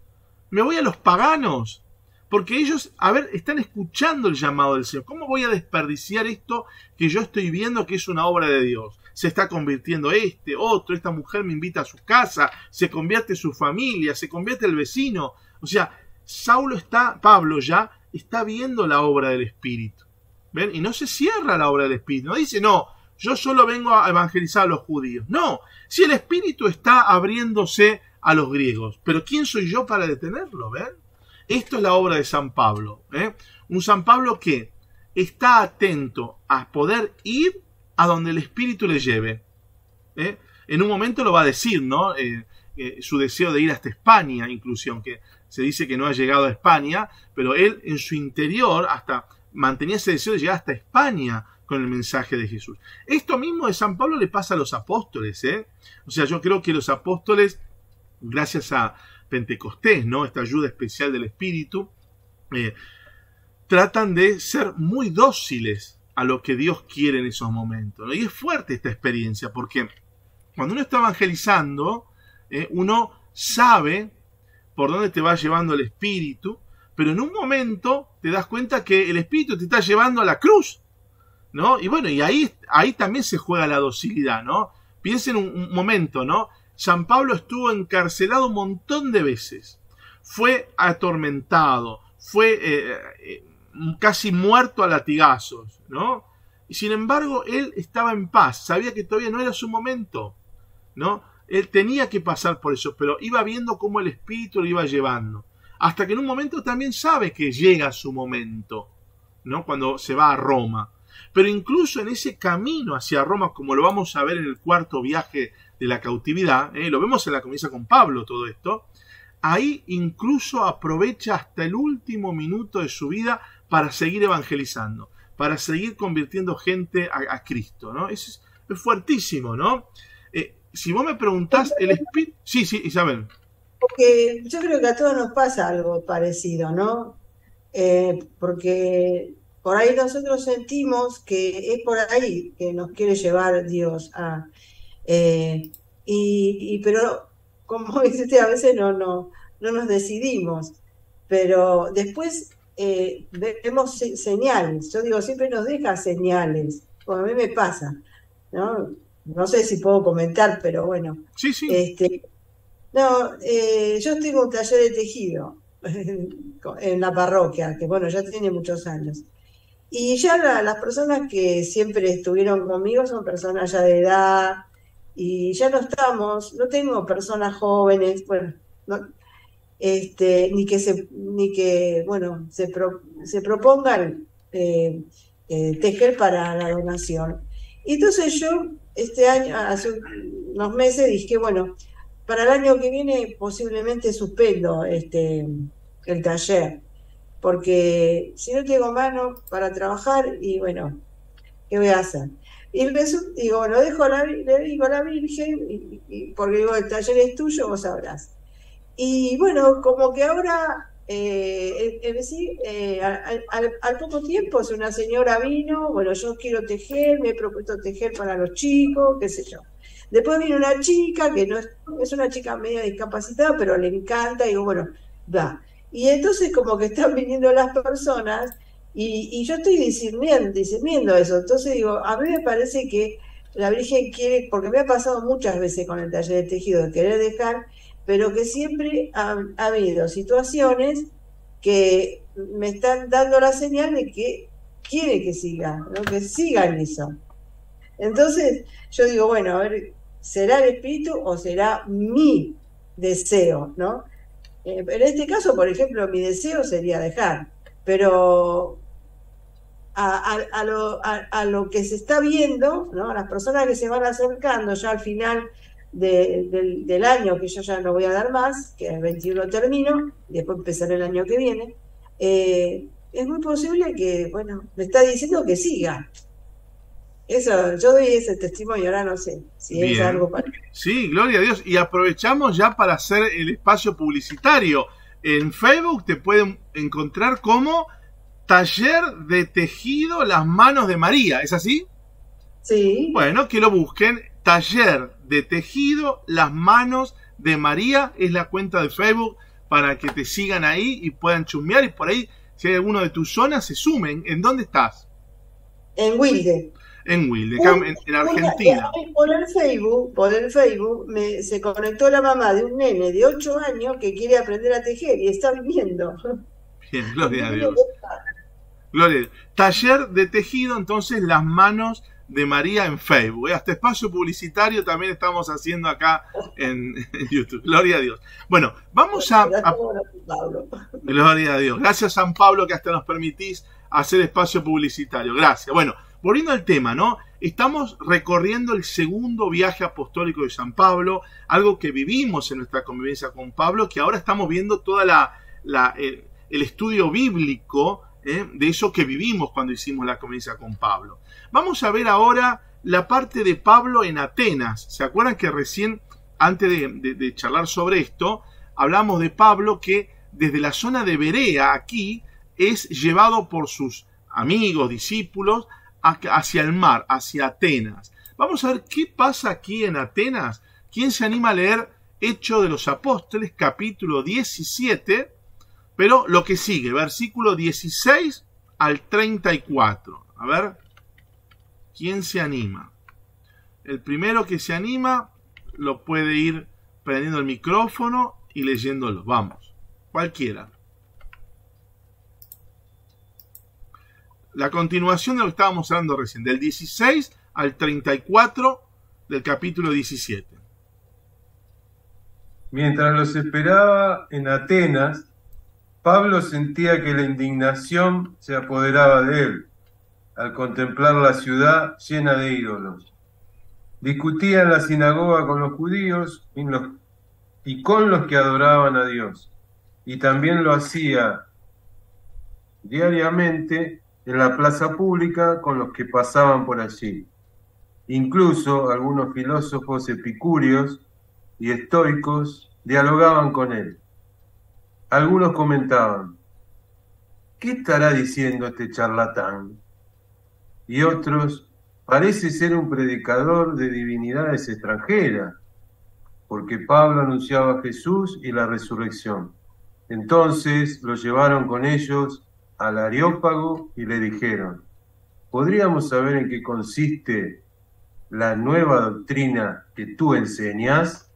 me voy a los paganos, porque ellos, están escuchando el llamado del Señor. ¿Cómo voy a desperdiciar esto que yo estoy viendo que es una obra de Dios? Se está convirtiendo otro, esta mujer me invita a su casa, se convierte su familia, se convierte el vecino. O sea, Pablo ya está viendo la obra del Espíritu. ¿Ven? Y no se cierra la obra del Espíritu. No dice, no, yo solo vengo a evangelizar a los judíos. No, si el Espíritu está abriéndose a los griegos. Pero ¿quién soy yo para detenerlo? ¿Ven? Esto es la obra de San Pablo. Un San Pablo que está atento a poder ir a donde el Espíritu le lleve. En un momento lo va a decir, ¿no? Su deseo de ir hasta España, incluso, aunque se dice que no ha llegado a España, pero él en su interior hasta mantenía ese deseo de llegar hasta España con el mensaje de Jesús. Esto mismo de San Pablo le pasa a los apóstoles, O sea, yo creo que los apóstoles, gracias a Pentecostés, ¿no? Esta ayuda especial del Espíritu, tratan de ser muy dóciles a lo que Dios quiere en esos momentos, ¿no? Y es fuerte esta experiencia, porque cuando uno está evangelizando, uno sabe por dónde te va llevando el Espíritu, pero en un momento te das cuenta que el Espíritu te está llevando a la cruz, ¿no? Y bueno, y ahí también se juega la docilidad, ¿no? Piensen un momento, ¿no? San Pablo estuvo encarcelado un montón de veces, fue atormentado, fue casi muerto a latigazos, ¿no? Y sin embargo, él estaba en paz, sabía que todavía no era su momento, ¿no? Él tenía que pasar por eso, pero iba viendo cómo el Espíritu lo iba llevando. Hasta que en un momento también sabe que llega su momento, ¿no? Cuando se va a Roma. Pero incluso en ese camino hacia Roma, como lo vamos a ver en el cuarto viaje de la cautividad, lo vemos en la comienza con Pablo todo esto, ahí incluso aprovecha hasta el último minuto de su vida para seguir evangelizando, para seguir convirtiendo gente a Cristo, ¿no? Es fuertísimo, ¿no? Si vos me preguntás, el Espíritu... Sí, Isabel.
Porque yo creo que a todos nos pasa algo parecido, ¿no? Porque por ahí nosotros sentimos que es por ahí que nos quiere llevar Dios a... pero como dice, a veces no nos decidimos, pero después vemos señales. Yo digo, siempre nos deja señales, como a mí me pasa, ¿no? No sé si puedo comentar, pero bueno.
Sí.
Yo tengo un taller de tejido en la parroquia, que bueno, ya tiene muchos años. Y ya las personas que siempre estuvieron conmigo son personas ya de edad, y ya no tengo personas jóvenes, bueno, ni que se propongan tejer para la donación. Y entonces yo este año, hace unos meses, dije, bueno, para el año que viene posiblemente suspendo el taller, porque si no tengo mano para trabajar, y bueno, ¿qué voy a hacer? Y digo, bueno, le digo a la Virgen, porque digo, el taller es tuyo, vos sabrás. Y bueno, como que ahora, al poco tiempo, si una señora vino, bueno, yo quiero tejer, me he propuesto tejer para los chicos, qué sé yo. Después vino una chica que no es una chica media discapacitada, pero le encanta, y digo, bueno, va. Y entonces como que están viniendo las personas y yo estoy discerniendo eso. Entonces digo, a mí me parece que la Virgen quiere, porque me ha pasado muchas veces con el taller de tejido, de querer dejar, pero que siempre ha habido situaciones que me están dando la señal de que quiere que siga, ¿no? Que siga en eso. Entonces yo digo, bueno, a ver, ¿será el espíritu o será mi deseo, ¿no? En este caso, por ejemplo, mi deseo sería dejar, pero a lo que se está viendo, ¿no? A las personas que se van acercando ya al final del año, que yo ya no voy a dar más, que el 21 termino, y después empezaré el año que viene, es muy posible que, bueno, me está diciendo que siga. Eso, yo doy ese testimonio, ahora no sé si es algo para...
Sí, gloria a Dios. Y aprovechamos ya para hacer el espacio publicitario. En Facebook te pueden encontrar como Taller de Tejido Las Manos de María, ¿es así?
Sí.
Bueno, que lo busquen. Taller de Tejido Las Manos de María es la cuenta de Facebook para que te sigan ahí y puedan chusmear, y por ahí, si hay alguno de tus zonas, se sumen. ¿En dónde estás?
En Wilde.
En Wilde, en Argentina.
Por el Facebook se conectó la mamá de un nene de 8 años que quiere aprender a tejer y está viniendo.
Bien, gloria a Dios. Gloria a Dios. Taller de Tejido, entonces, Las Manos de María en Facebook. Hasta espacio publicitario también estamos haciendo acá en YouTube. Gloria a Dios. Bueno, vamos a... Gloria a Dios. Gracias, San Pablo, que hasta nos permitís hacer espacio publicitario. Gracias. Bueno, volviendo al tema, ¿no? Estamos recorriendo el segundo viaje apostólico de San Pablo, algo que vivimos en nuestra convivencia con Pablo, que ahora estamos viendo toda el estudio bíblico de eso que vivimos cuando hicimos la convivencia con Pablo. Vamos a ver ahora la parte de Pablo en Atenas. ¿Se acuerdan que recién, antes de charlar sobre esto, hablamos de Pablo que desde la zona de Berea, aquí, es llevado por sus amigos, discípulos, hacia el mar, hacia Atenas. Vamos a ver qué pasa aquí en Atenas. ¿Quién se anima a leer Hechos de los Apóstoles, capítulo 17, pero lo que sigue, versículo 16 al 34? A ver, ¿quién se anima? El primero que se anima lo puede ir prendiendo el micrófono y leyéndolo. Vamos, cualquiera. La continuación de lo que estábamos hablando recién, del 16 al 34 del capítulo 17.
Mientras los esperaba en Atenas, Pablo sentía que la indignación se apoderaba de él al contemplar la ciudad llena de ídolos. Discutía en la sinagoga con los judíos y con los que adoraban a Dios, y también lo hacía diariamente en la plaza pública con los que pasaban por allí. Incluso algunos filósofos epicúreos y estoicos dialogaban con él. Algunos comentaban: ¿qué estará diciendo este charlatán? Y otros: parece ser un predicador de divinidades extranjeras, porque Pablo anunciaba a Jesús y la resurrección. Entonces lo llevaron con ellos al Areópago y le dijeron: ¿podríamos saber en qué consiste la nueva doctrina que tú enseñas?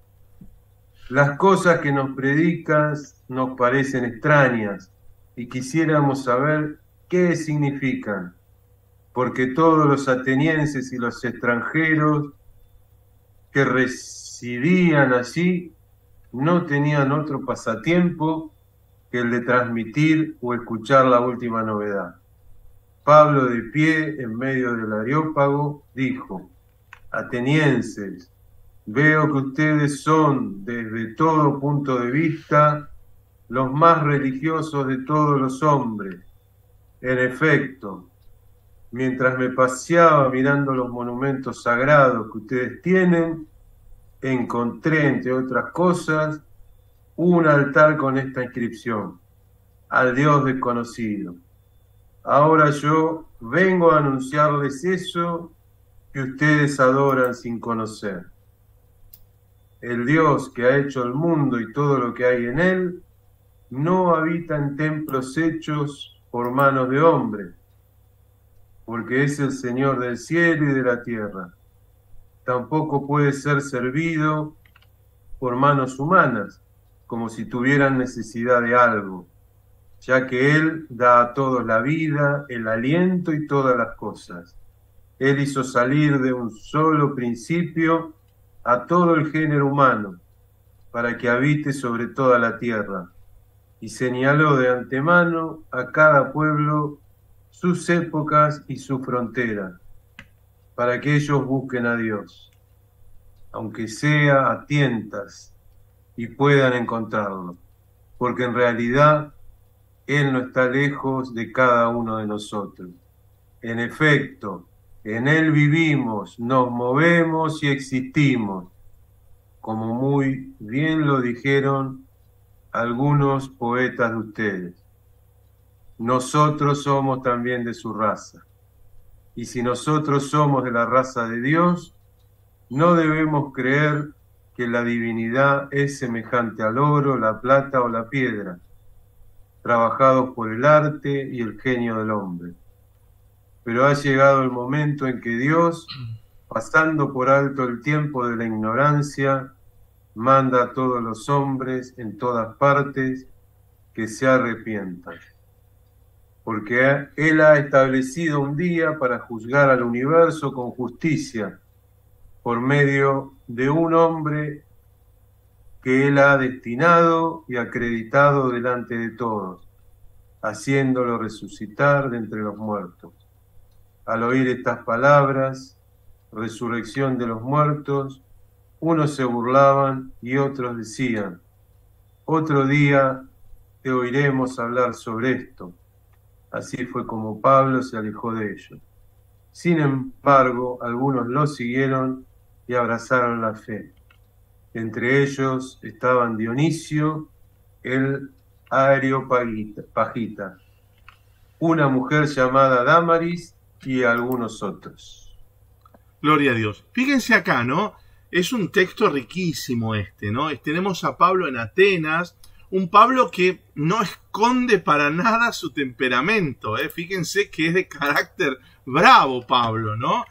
Las cosas que nos predicas nos parecen extrañas y quisiéramos saber qué significan, porque todos los atenienses y los extranjeros que residían allí no tenían otro pasatiempo que el de transmitir o escuchar la última novedad. Pablo, de pie en medio del Areópago, dijo: Atenienses, veo que ustedes son, desde todo punto de vista, los más religiosos de todos los hombres. En efecto, mientras me paseaba mirando los monumentos sagrados que ustedes tienen, encontré, entre otras cosas, un altar con esta inscripción: al Dios desconocido. Ahora yo vengo a anunciarles eso que ustedes adoran sin conocer. El Dios que ha hecho el mundo y todo lo que hay en él no habita en templos hechos por manos de hombres, porque es el Señor del cielo y de la tierra. Tampoco puede ser servido por manos humanas, como si tuvieran necesidad de algo, ya que Él da a todos la vida, el aliento y todas las cosas. Él hizo salir de un solo principio a todo el género humano, para que habite sobre toda la tierra, y señaló de antemano a cada pueblo sus épocas y su frontera, para que ellos busquen a Dios, aunque sea a tientas, y puedan encontrarlo, porque en realidad Él no está lejos de cada uno de nosotros. En efecto, en Él vivimos, nos movemos y existimos, como muy bien lo dijeron algunos poetas de ustedes. Nosotros somos también de su raza. Y si nosotros somos de la raza de Dios, no debemos creer que la divinidad es semejante al oro, la plata o la piedra, trabajados por el arte y el genio del hombre. Pero ha llegado el momento en que Dios, pasando por alto el tiempo de la ignorancia, manda a todos los hombres en todas partes que se arrepientan. Porque Él ha establecido un día para juzgar al universo con justicia, por medio de un hombre que Él ha destinado y acreditado delante de todos, haciéndolo resucitar de entre los muertos. Al oír estas palabras, resurrección de los muertos, unos se burlaban y otros decían: otro día te oiremos hablar sobre esto. Así fue como Pablo se alejó de ellos. Sin embargo, algunos lo siguieron y abrazaron la fe. Entre ellos estaban Dionisio, el Areopagita, una mujer llamada Dámaris y algunos otros.
Gloria a Dios. Fíjense acá, ¿no? Es un texto riquísimo este, ¿no? Tenemos a Pablo en Atenas, un Pablo que no esconde para nada su temperamento, ¿eh? Fíjense que es de carácter bravo Pablo, ¿no?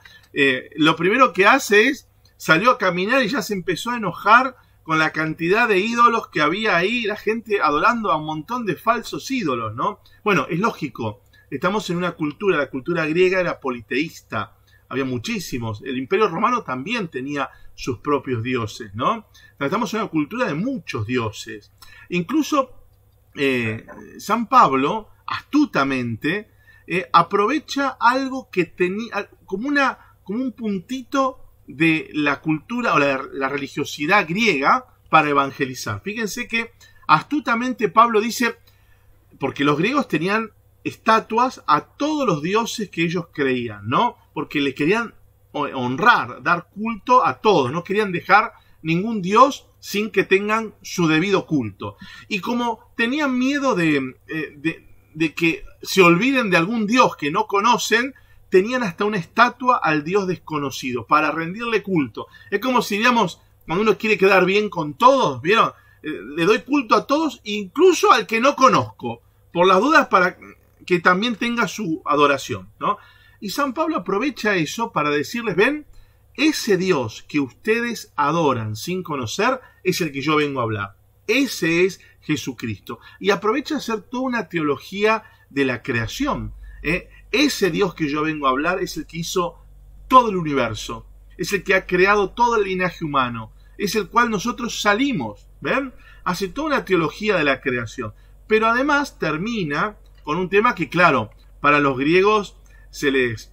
Lo primero que hace es, salió a caminar y ya se empezó a enojar con la cantidad de ídolos que había ahí, la gente adorando a un montón de falsos ídolos, ¿no? Bueno, es lógico, estamos en una cultura, la cultura griega era politeísta, había muchísimos, el Imperio Romano también tenía sus propios dioses, ¿no? Estamos en una cultura de muchos dioses. Incluso San Pablo, astutamente, aprovecha algo que tenía, como un puntito de la cultura o la religiosidad griega para evangelizar. Fíjense que astutamente Pablo dice, porque los griegos tenían estatuas a todos los dioses que ellos creían, ¿no? Porque le querían honrar, dar culto a todos, no querían dejar ningún dios sin que tengan su debido culto. Y como tenían miedo de que se olviden de algún dios que no conocen, tenían hasta una estatua al dios desconocido para rendirle culto. Es como si, digamos, cuando uno quiere quedar bien con todos, ¿vieron? Le doy culto a todos, incluso al que no conozco, por las dudas para que también tenga su adoración, ¿no? Y San Pablo aprovecha eso para decirles, ven, ese Dios que ustedes adoran sin conocer es el que yo vengo a hablar. Ese es Jesucristo. Y aprovecha a hacer toda una teología de la creación. Ese Dios que yo vengo a hablar es el que hizo todo el universo. Es el que ha creado todo el linaje humano. Es el cual nosotros salimos. ¿Ven? Hace toda una teología de la creación. Pero además termina con un tema que, claro, para los griegos se les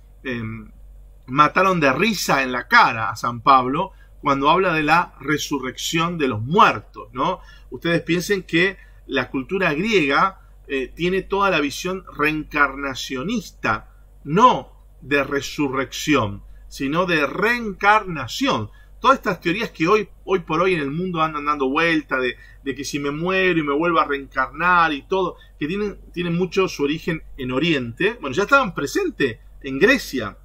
mataron de risa en la cara a San Pablo cuando habla de la resurrección de los muertos, ¿no? Ustedes piensen que la cultura griega tiene toda la visión reencarnacionista, no de resurrección, sino de reencarnación. Todas estas teorías que hoy por hoy en el mundo andan dando vuelta, de que si me muero y me vuelvo a reencarnar y todo, que tienen mucho su origen en Oriente, bueno, ya estaban presentes en Grecia.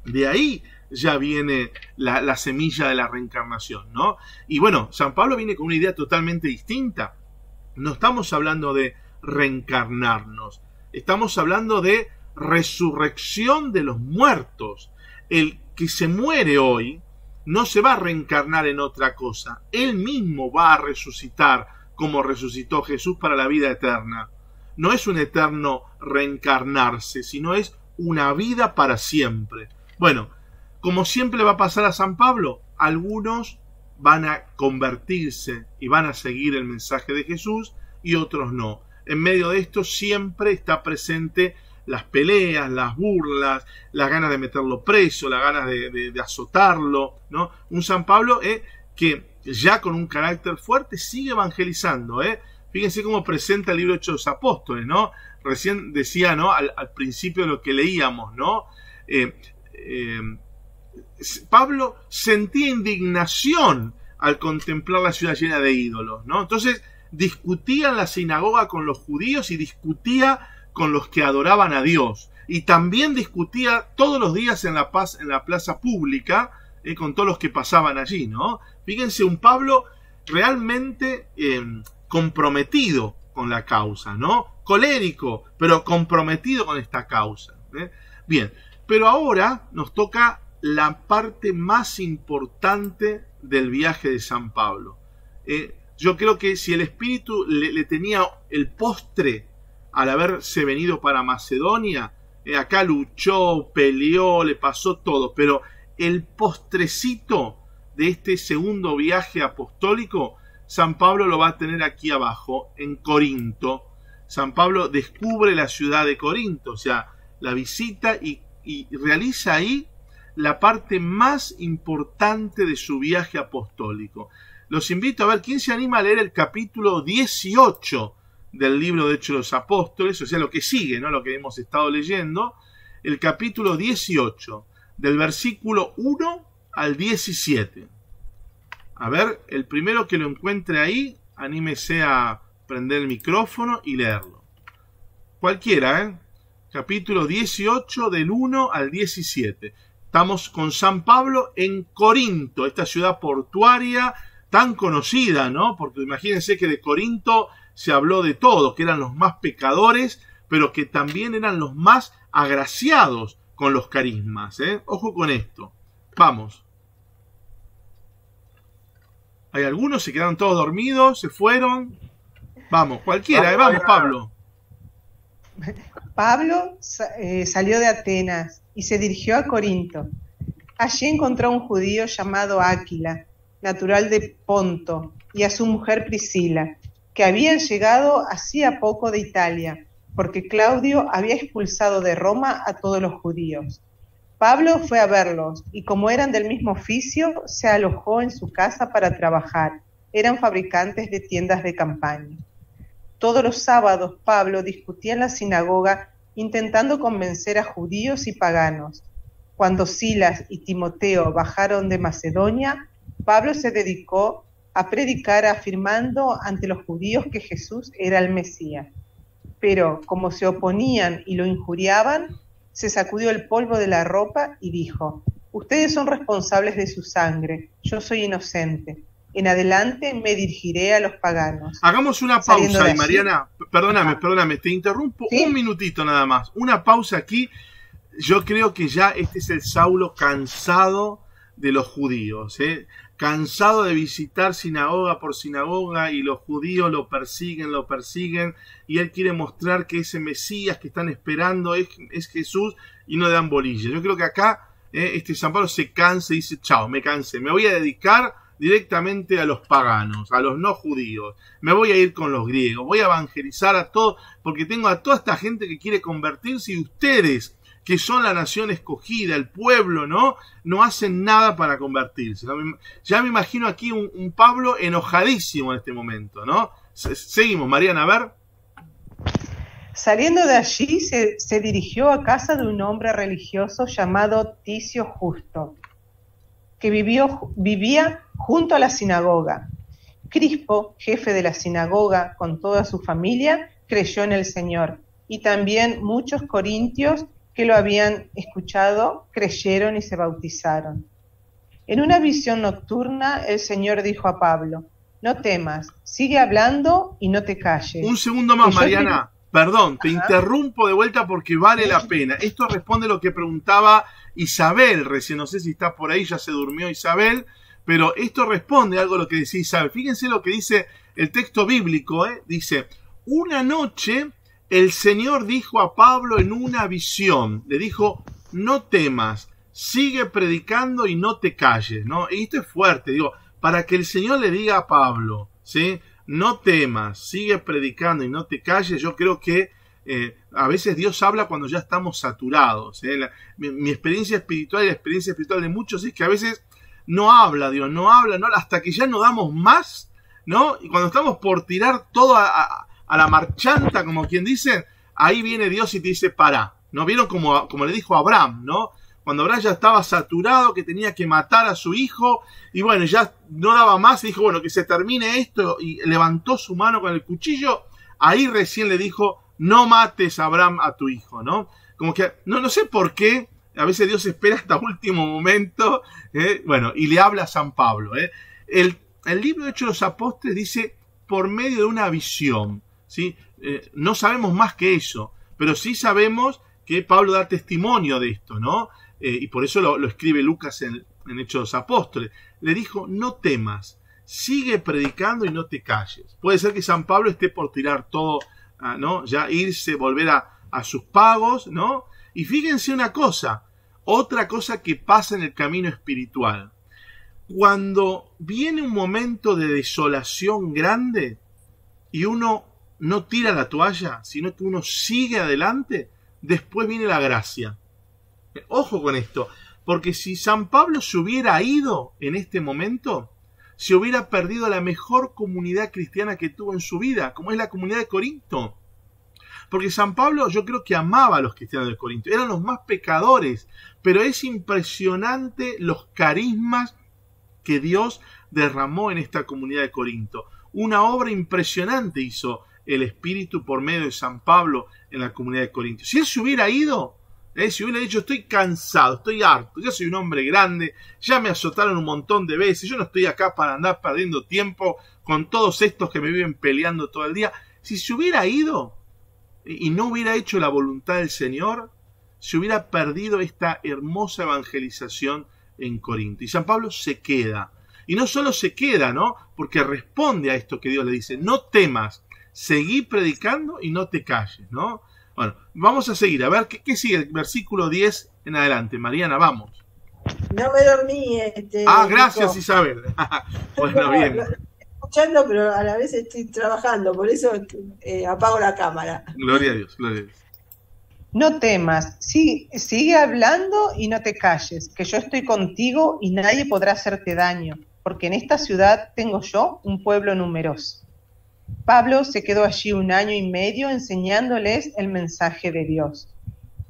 De ahí ya viene la semilla de la reencarnación, ¿no? Y bueno, San Pablo viene con una idea totalmente distinta. No estamos hablando de reencarnarnos, estamos hablando de resurrección de los muertos. El que se muere hoy no se va a reencarnar en otra cosa. Él mismo va a resucitar como resucitó Jesús para la vida eterna. No es un eterno reencarnarse, sino es una vida para siempre. Bueno, como siempre le va a pasar a San Pablo, algunos van a convertirse y van a seguir el mensaje de Jesús y otros no. En medio de esto siempre está presente las peleas, las burlas, las ganas de meterlo preso, las ganas de azotarlo, ¿no? Un San Pablo que ya con un carácter fuerte sigue evangelizando, Fíjense cómo presenta el libro de Hechos de los Apóstoles, ¿no? Recién decía, ¿no? Al principio de lo que leíamos, ¿no? Pablo sentía indignación al contemplar la ciudad llena de ídolos, ¿no? Entonces discutía en la sinagoga con los judíos y discutía con los que adoraban a Dios, y también discutía todos los días en la plaza pública con todos los que pasaban allí, ¿no? Fíjense, un Pablo realmente comprometido con la causa, ¿no? Colérico, pero comprometido con esta causa. Bien, pero ahora nos toca la parte más importante del viaje de San Pablo. Yo creo que si el Espíritu le tenía el postre al haberse venido para Macedonia, acá luchó, peleó, le pasó todo, pero el postrecito de este segundo viaje apostólico, San Pablo lo va a tener aquí abajo, en Corinto. San Pablo descubre la ciudad de Corinto, o sea, la visita y realiza ahí la parte más importante de su viaje apostólico. Los invito a ver, ¿quién se anima a leer el capítulo 18 del libro de Hechos de los Apóstoles? O sea, lo que sigue, ¿no? Lo que hemos estado leyendo. El capítulo 18, del versículo 1 al 17. A ver, el primero que lo encuentre ahí, anímese a prender el micrófono y leerlo. Cualquiera, Capítulo 18, del 1 al 17. Estamos con San Pablo en Corinto, esta ciudad portuaria tan conocida, ¿no? Porque imagínense que de Corinto se habló de todo, que eran los más pecadores, pero que también eran los más agraciados con los carismas, Ojo con esto. Vamos. Hay algunos, se quedaron todos dormidos, se fueron. Vamos, cualquiera, vamos, Pablo.
Pablo salió de Atenas y se dirigió a Corinto. Allí encontró a un judío llamado Áquila, natural de Ponto, y a su mujer Priscila, que habían llegado hacía poco de Italia, porque Claudio había expulsado de Roma a todos los judíos. Pablo fue a verlos, y como eran del mismo oficio, se alojó en su casa para trabajar. Eran fabricantes de tiendas de campaña. Todos los sábados Pablo discutía en la sinagoga intentando convencer a judíos y paganos. Cuando Silas y Timoteo bajaron de Macedonia, Pablo se dedicó a predicar afirmando ante los judíos que Jesús era el Mesías. Pero como se oponían y lo injuriaban, se sacudió el polvo de la ropa y dijo: ustedes son responsables de su sangre, yo soy inocente. En adelante me dirigiré a los paganos.
Hagamos una pausa ahí, Mariana. Perdóname, te interrumpo. ¿Sí? Un minutito nada más. Una pausa aquí. Yo creo que ya este es el Saulo cansado de los judíos, cansado de visitar sinagoga por sinagoga y los judíos lo persiguen y él quiere mostrar que ese Mesías que están esperando es Jesús y no le dan bolilla. Yo creo que acá este San Pablo se cansa y dice: chao, me cansé, me voy a dedicar directamente a los paganos, a los no judíos, me voy a ir con los griegos, voy a evangelizar a todos, porque tengo a toda esta gente que quiere convertirse y ustedes que son la nación escogida, el pueblo, ¿no? No hacen nada para convertirse. Ya me imagino aquí un Pablo enojadísimo en este momento, ¿no? Seguimos, Mariana, a ver.
Saliendo de allí, se dirigió a casa de un hombre religioso llamado Ticio Justo, que vivía junto a la sinagoga. Crispo, jefe de la sinagoga, con toda su familia, creyó en el Señor, y también muchos corintios que lo habían escuchado creyeron y se bautizaron. En una visión nocturna, el Señor dijo a Pablo: no temas, sigue hablando y no te calles.
Un segundo más, Mariana. Perdón, te interrumpo de vuelta porque vale la pena. Esto responde a lo que preguntaba Isabel recién. No sé si está por ahí, ya se durmió Isabel, pero esto responde a algo a lo que decía Isabel. Fíjense lo que dice el texto bíblico, ¿eh? Dice: una noche el Señor dijo a Pablo en una visión, le dijo: no temas, sigue predicando y no te calles, ¿no? Y esto es fuerte, digo, para que el Señor le diga a Pablo, ¿sí? No temas, sigue predicando y no te calles. Yo creo que a veces Dios habla cuando ya estamos saturados, ¿eh? Mi experiencia espiritual y la experiencia espiritual de muchos es que a veces no habla Dios, no habla, hasta que ya no damos más, ¿no? Y cuando estamos por tirar todo a la marchanta, como quien dice, ahí viene Dios y te dice: pará, ¿no? ¿Vieron como le dijo a Abraham, ¿no? Cuando Abraham ya estaba saturado, que tenía que matar a su hijo, y bueno, ya no daba más, y dijo: bueno, que se termine esto, y levantó su mano con el cuchillo, ahí recién le dijo: no mates, Abraham, a tu hijo, ¿no? Como que, no sé por qué, a veces Dios espera hasta último momento, bueno, y le habla a San Pablo, El libro de Hechos de los Apóstoles dice: por medio de una visión, ¿sí? No sabemos más que eso, pero sí sabemos que Pablo da testimonio de esto, ¿no? Y por eso lo escribe Lucas en Hechos de los Apóstoles. Le dijo: no temas, sigue predicando y no te calles. Puede ser que San Pablo esté por tirar todo, ¿no? Ya irse, volver a sus pagos, ¿no? Y fíjense una cosa, otra cosa que pasa en el camino espiritual. Cuando viene un momento de desolación grande y uno no tira la toalla, sino que uno sigue adelante, después viene la gracia. Ojo con esto, porque si San Pablo se hubiera ido en este momento, se hubiera perdido la mejor comunidad cristiana que tuvo en su vida, como es la comunidad de Corinto. Porque San Pablo, yo creo que amaba a los cristianos de Corinto, eran los más pecadores, pero es impresionante los carismas que Dios derramó en esta comunidad de Corinto. Una obra impresionante hizo el Espíritu por medio de San Pablo en la comunidad de Corinto. Si él se hubiera ido, si hubiera dicho: estoy cansado, estoy harto, ya soy un hombre grande, ya me azotaron un montón de veces, yo no estoy acá para andar perdiendo tiempo con todos estos que me viven peleando todo el día. Si se hubiera ido y no hubiera hecho la voluntad del Señor, se hubiera perdido esta hermosa evangelización en Corinto. Y San Pablo se queda. Y no solo se queda, ¿no? Porque responde a esto que Dios le dice: no temas, seguí predicando y no te calles, ¿no? Bueno, vamos a seguir. A ver, ¿qué sigue? El versículo 10 en adelante. Mariana, vamos.
No me dormí.
Gracias, Nico. Isabel. Bueno, bien.
Escuchando, pero a la vez estoy trabajando, por eso apago la cámara.
Gloria a Dios, gloria a Dios.
No temas, sigue hablando y no te calles, que yo estoy contigo y nadie podrá hacerte daño, porque en esta ciudad tengo yo un pueblo numeroso. Pablo se quedó allí 1 año y medio enseñándoles el mensaje de Dios.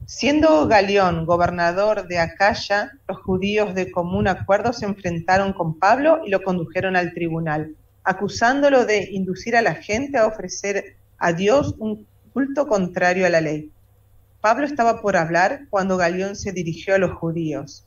Siendo Galión gobernador de Acaya, los judíos de común acuerdo se enfrentaron con Pablo y lo condujeron al tribunal, acusándolo de inducir a la gente a ofrecer a Dios un culto contrario a la ley. Pablo estaba por hablar cuando Galión se dirigió a los judíos.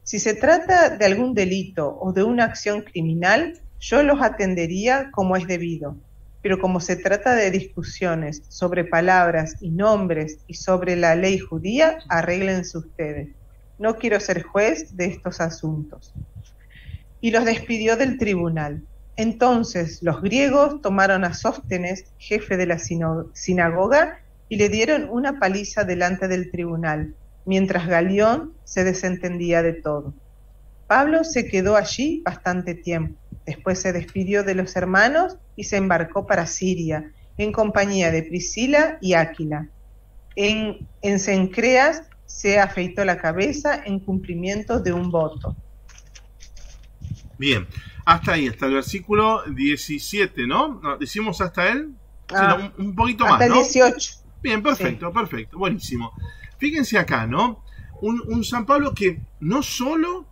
Si se trata de algún delito o de una acción criminal, yo los atendería como es debido. Pero como se trata de discusiones sobre palabras y nombres y sobre la ley judía, arréglense ustedes. No quiero ser juez de estos asuntos. Y los despidió del tribunal. Entonces los griegos tomaron a Sóstenes, jefe de la sinagoga, y le dieron una paliza delante del tribunal, mientras Galión se desentendía de todo. Pablo se quedó allí bastante tiempo. Después se despidió de los hermanos y se embarcó para Siria, en compañía de Priscila y Áquila. En Cencreas se afeitó la cabeza en cumplimiento de un voto.
Bien, hasta ahí, hasta el versículo 17, ¿no? ¿Decimos hasta él? Sí, no, un poquito más,
hasta
¿no?
el 18.
Bien, perfecto,
Sí.
perfecto, buenísimo. Fíjense acá, ¿no? Un San Pablo que no solo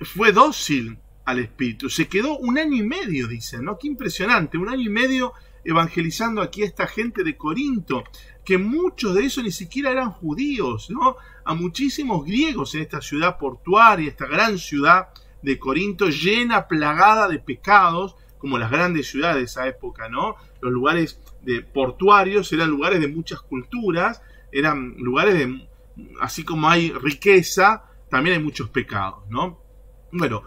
fue dócil al Espíritu, se quedó 1 año y medio, dicen, ¿no? Qué impresionante, 1 año y medio evangelizando aquí a esta gente de Corinto, que muchos de esos ni siquiera eran judíos, ¿no? A muchísimos griegos en esta ciudad portuaria, esta gran ciudad de Corinto, llena, plagada de pecados, como las grandes ciudades de esa época, ¿no? Los lugares portuarios eran lugares de muchas culturas, eran lugares de, así como hay riqueza, también hay muchos pecados, ¿no? Bueno,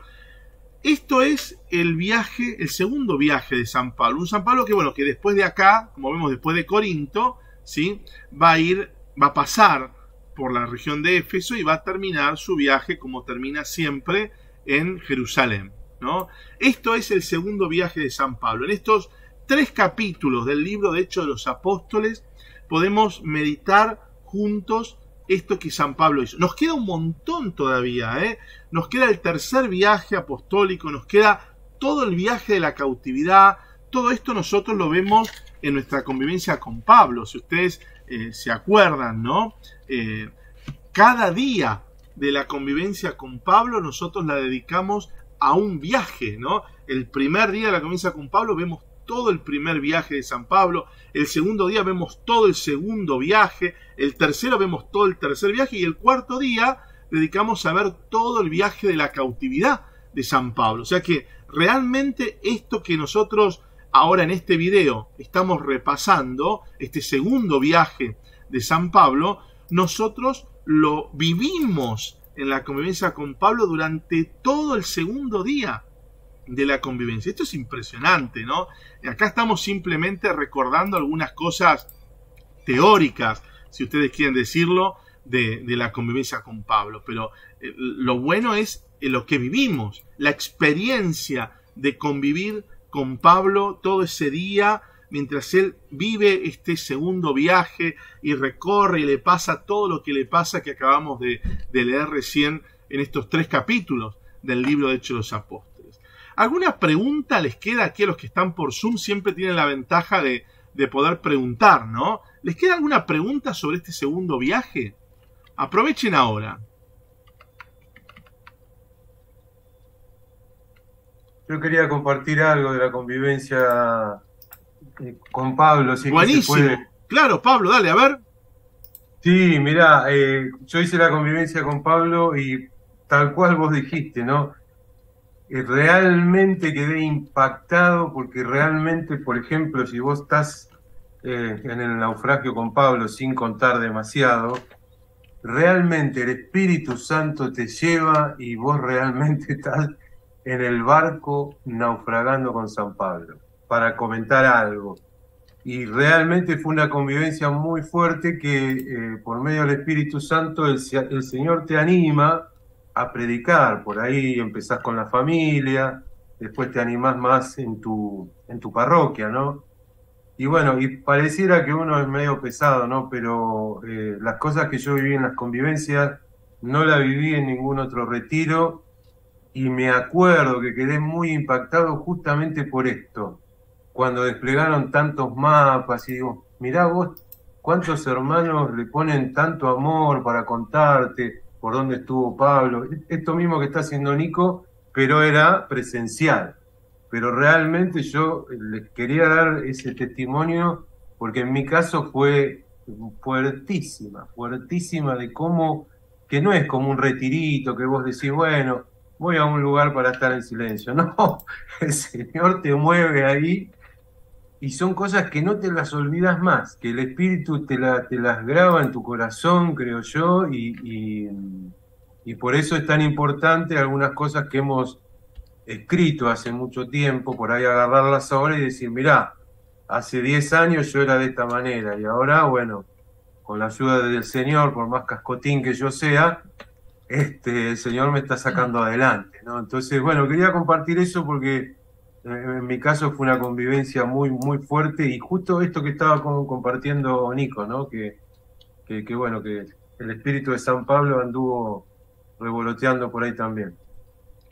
esto es el viaje, el segundo viaje de San Pablo. Un San Pablo que, bueno, que después de acá, como vemos después de Corinto, ¿sí? Va a pasar por la región de Éfeso y va a terminar su viaje, como termina siempre, en Jerusalén, ¿no? Esto es el segundo viaje de San Pablo. En estos 3 capítulos del libro de Hechos de los Apóstoles podemos meditar juntos esto que San Pablo hizo. Nos queda un montón todavía, ¿eh? Nos queda el tercer viaje apostólico, nos queda todo el viaje de la cautividad. Todo esto nosotros lo vemos en nuestra convivencia con Pablo. Si ustedes se acuerdan, ¿no? Cada día de la convivencia con Pablo nosotros la dedicamos a un viaje, ¿no? El primer día de la convivencia con Pablo vemos todo el primer viaje de San Pablo, el segundo día vemos todo el segundo viaje, el tercero vemos todo el tercer viaje y el cuarto día dedicamos a ver todo el viaje de la cautividad de San Pablo. O sea que realmente esto que nosotros ahora en este video estamos repasando, este segundo viaje de San Pablo, nosotros lo vivimos en la convivencia con Pablo durante todo el segundo día de la convivencia. Esto es impresionante, ¿no? Acá estamos simplemente recordando algunas cosas teóricas, si ustedes quieren decirlo, de la convivencia con Pablo, pero lo bueno es lo que vivimos, la experiencia de convivir con Pablo todo ese día, mientras él vive este segundo viaje y recorre y le pasa todo lo que le pasa que acabamos de leer recién en estos 3 capítulos del libro de Hechos de los Apóstoles. ¿Alguna pregunta les queda aquí a los que están por Zoom? Siempre tienen la ventaja de poder preguntar, ¿no? ¿Les queda alguna pregunta sobre este segundo viaje? Aprovechen ahora.
Yo quería compartir algo de la convivencia con Pablo, si
Buenísimo.
se puede.
Claro, Pablo, dale, a ver.
Sí, mirá, yo hice la convivencia con Pablo y tal cual vos dijiste, ¿no? Realmente quedé impactado porque realmente, por ejemplo, si vos estás en el naufragio con Pablo sin contar demasiado, realmente el Espíritu Santo te lleva y vos realmente estás en el barco naufragando con San Pablo para comentar algo. Y realmente fue una convivencia muy fuerte que por medio del Espíritu Santo el Señor te anima a predicar. Por ahí empezás con la familia, después te animás más en tu parroquia, ¿no? Y bueno, y pareciera que uno es medio pesado, ¿no? Pero las cosas que yo viví en las convivencias no las viví en ningún otro retiro y me acuerdo que quedé muy impactado justamente por esto, cuando desplegaron tantos mapas y digo, mirá vos, cuántos hermanos le ponen tanto amor para contarte por dónde estuvo Pablo. Esto mismo que está haciendo Nico, pero era presencial. Pero realmente yo les quería dar ese testimonio porque en mi caso fue fuertísima de cómo, que no es como un retirito que vos decís, bueno, voy a un lugar para estar en silencio. No, el Señor te mueve ahí y son cosas que no te las olvidas más, que el Espíritu te las graba en tu corazón, creo yo, y por eso es tan importante algunas cosas que hemos escrito hace mucho tiempo, por ahí agarrarlas ahora y decir, mirá, hace 10 años yo era de esta manera y ahora, bueno, con la ayuda del Señor, por más cascotín que yo sea, el Señor me está sacando adelante, ¿no? Entonces, bueno, quería compartir eso porque en mi caso fue una convivencia muy, muy fuerte y justo esto que estaba compartiendo Nico, ¿no? Que bueno, que el espíritu de San Pablo anduvo revoloteando por ahí también.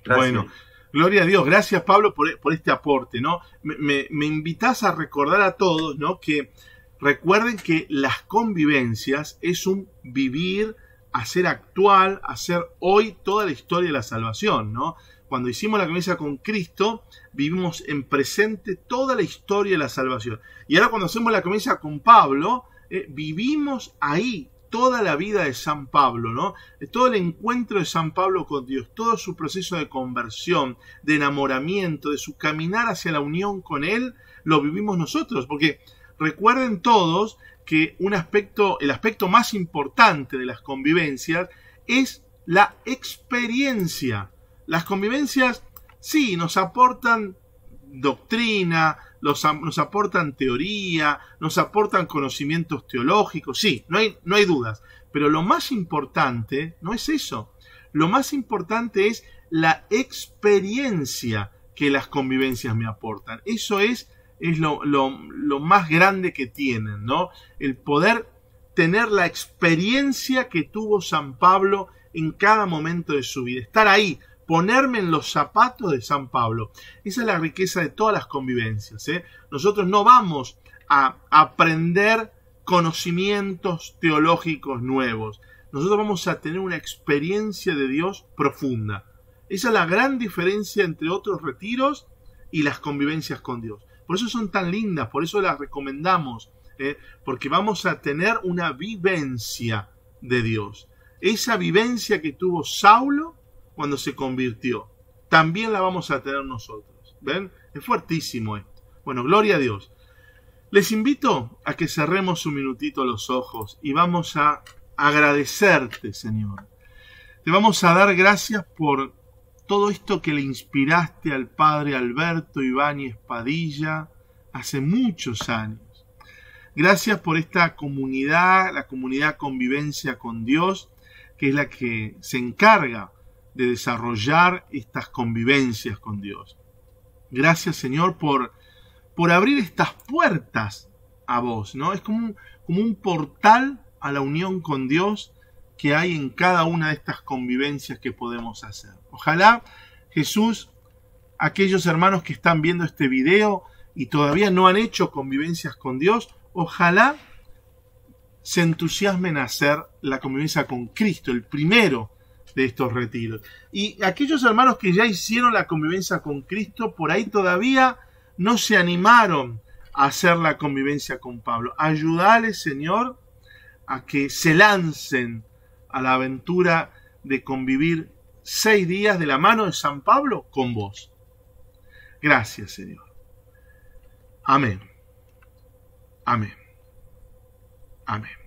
Gracias.
Bueno, gloria a Dios. Gracias, Pablo, por este aporte, ¿no? Me invitás a recordar a todos, ¿no? Que recuerden que las convivencias es un vivir, hacer actual, hacer hoy toda la historia de la salvación, ¿no? Cuando hicimos la convivencia con Cristo, vivimos en presente toda la historia de la salvación. Y ahora cuando hacemos la convivencia con Pablo, vivimos ahí toda la vida de San Pablo, ¿no? Todo el encuentro de San Pablo con Dios, todo su proceso de conversión, de enamoramiento, de su caminar hacia la unión con Él, lo vivimos nosotros. Porque recuerden todos que el aspecto más importante de las convivencias es la experiencia. Las convivencias, sí, nos aportan doctrina, nos aportan teoría, nos aportan conocimientos teológicos, sí, no hay dudas. Pero lo más importante no es eso. Lo más importante es la experiencia que las convivencias me aportan. Eso es lo más grande que tienen, ¿no? El poder tener la experiencia que tuvo San Pablo en cada momento de su vida. Estar ahí, ponerme en los zapatos de San Pablo. Esa es la riqueza de todas las convivencias, ¿eh? Nosotros no vamos a aprender conocimientos teológicos nuevos. Nosotros vamos a tener una experiencia de Dios profunda. Esa es la gran diferencia entre otros retiros y las convivencias con Dios. Por eso son tan lindas, por eso las recomendamos, porque vamos a tener una vivencia de Dios. Esa vivencia que tuvo Saulo cuando se convirtió, también la vamos a tener nosotros. ¿Ven? Es fuertísimo esto. Bueno, gloria a Dios. Les invito a que cerremos un minutito los ojos y vamos a agradecerte, Señor. Te vamos a dar gracias por todo esto que le inspiraste al Padre Alberto Ibáñez Padilla hace muchos años. Gracias por esta comunidad, la comunidad Convivencia con Dios, que es la que se encarga de desarrollar estas convivencias con Dios. Gracias, Señor, por abrir estas puertas a vos, ¿no? Es como un portal a la unión con Dios que hay en cada una de estas convivencias que podemos hacer. Ojalá, Jesús, aquellos hermanos que están viendo este video y todavía no han hecho convivencias con Dios, ojalá se entusiasmen a hacer la convivencia con Cristo, el primero de estos retiros. Y aquellos hermanos que ya hicieron la convivencia con Cristo, por ahí todavía no se animaron a hacer la convivencia con Pablo. Ayúdale, Señor, a que se lancen a la aventura de convivir 6 días de la mano de San Pablo con vos. Gracias, Señor. Amén. Amén. Amén.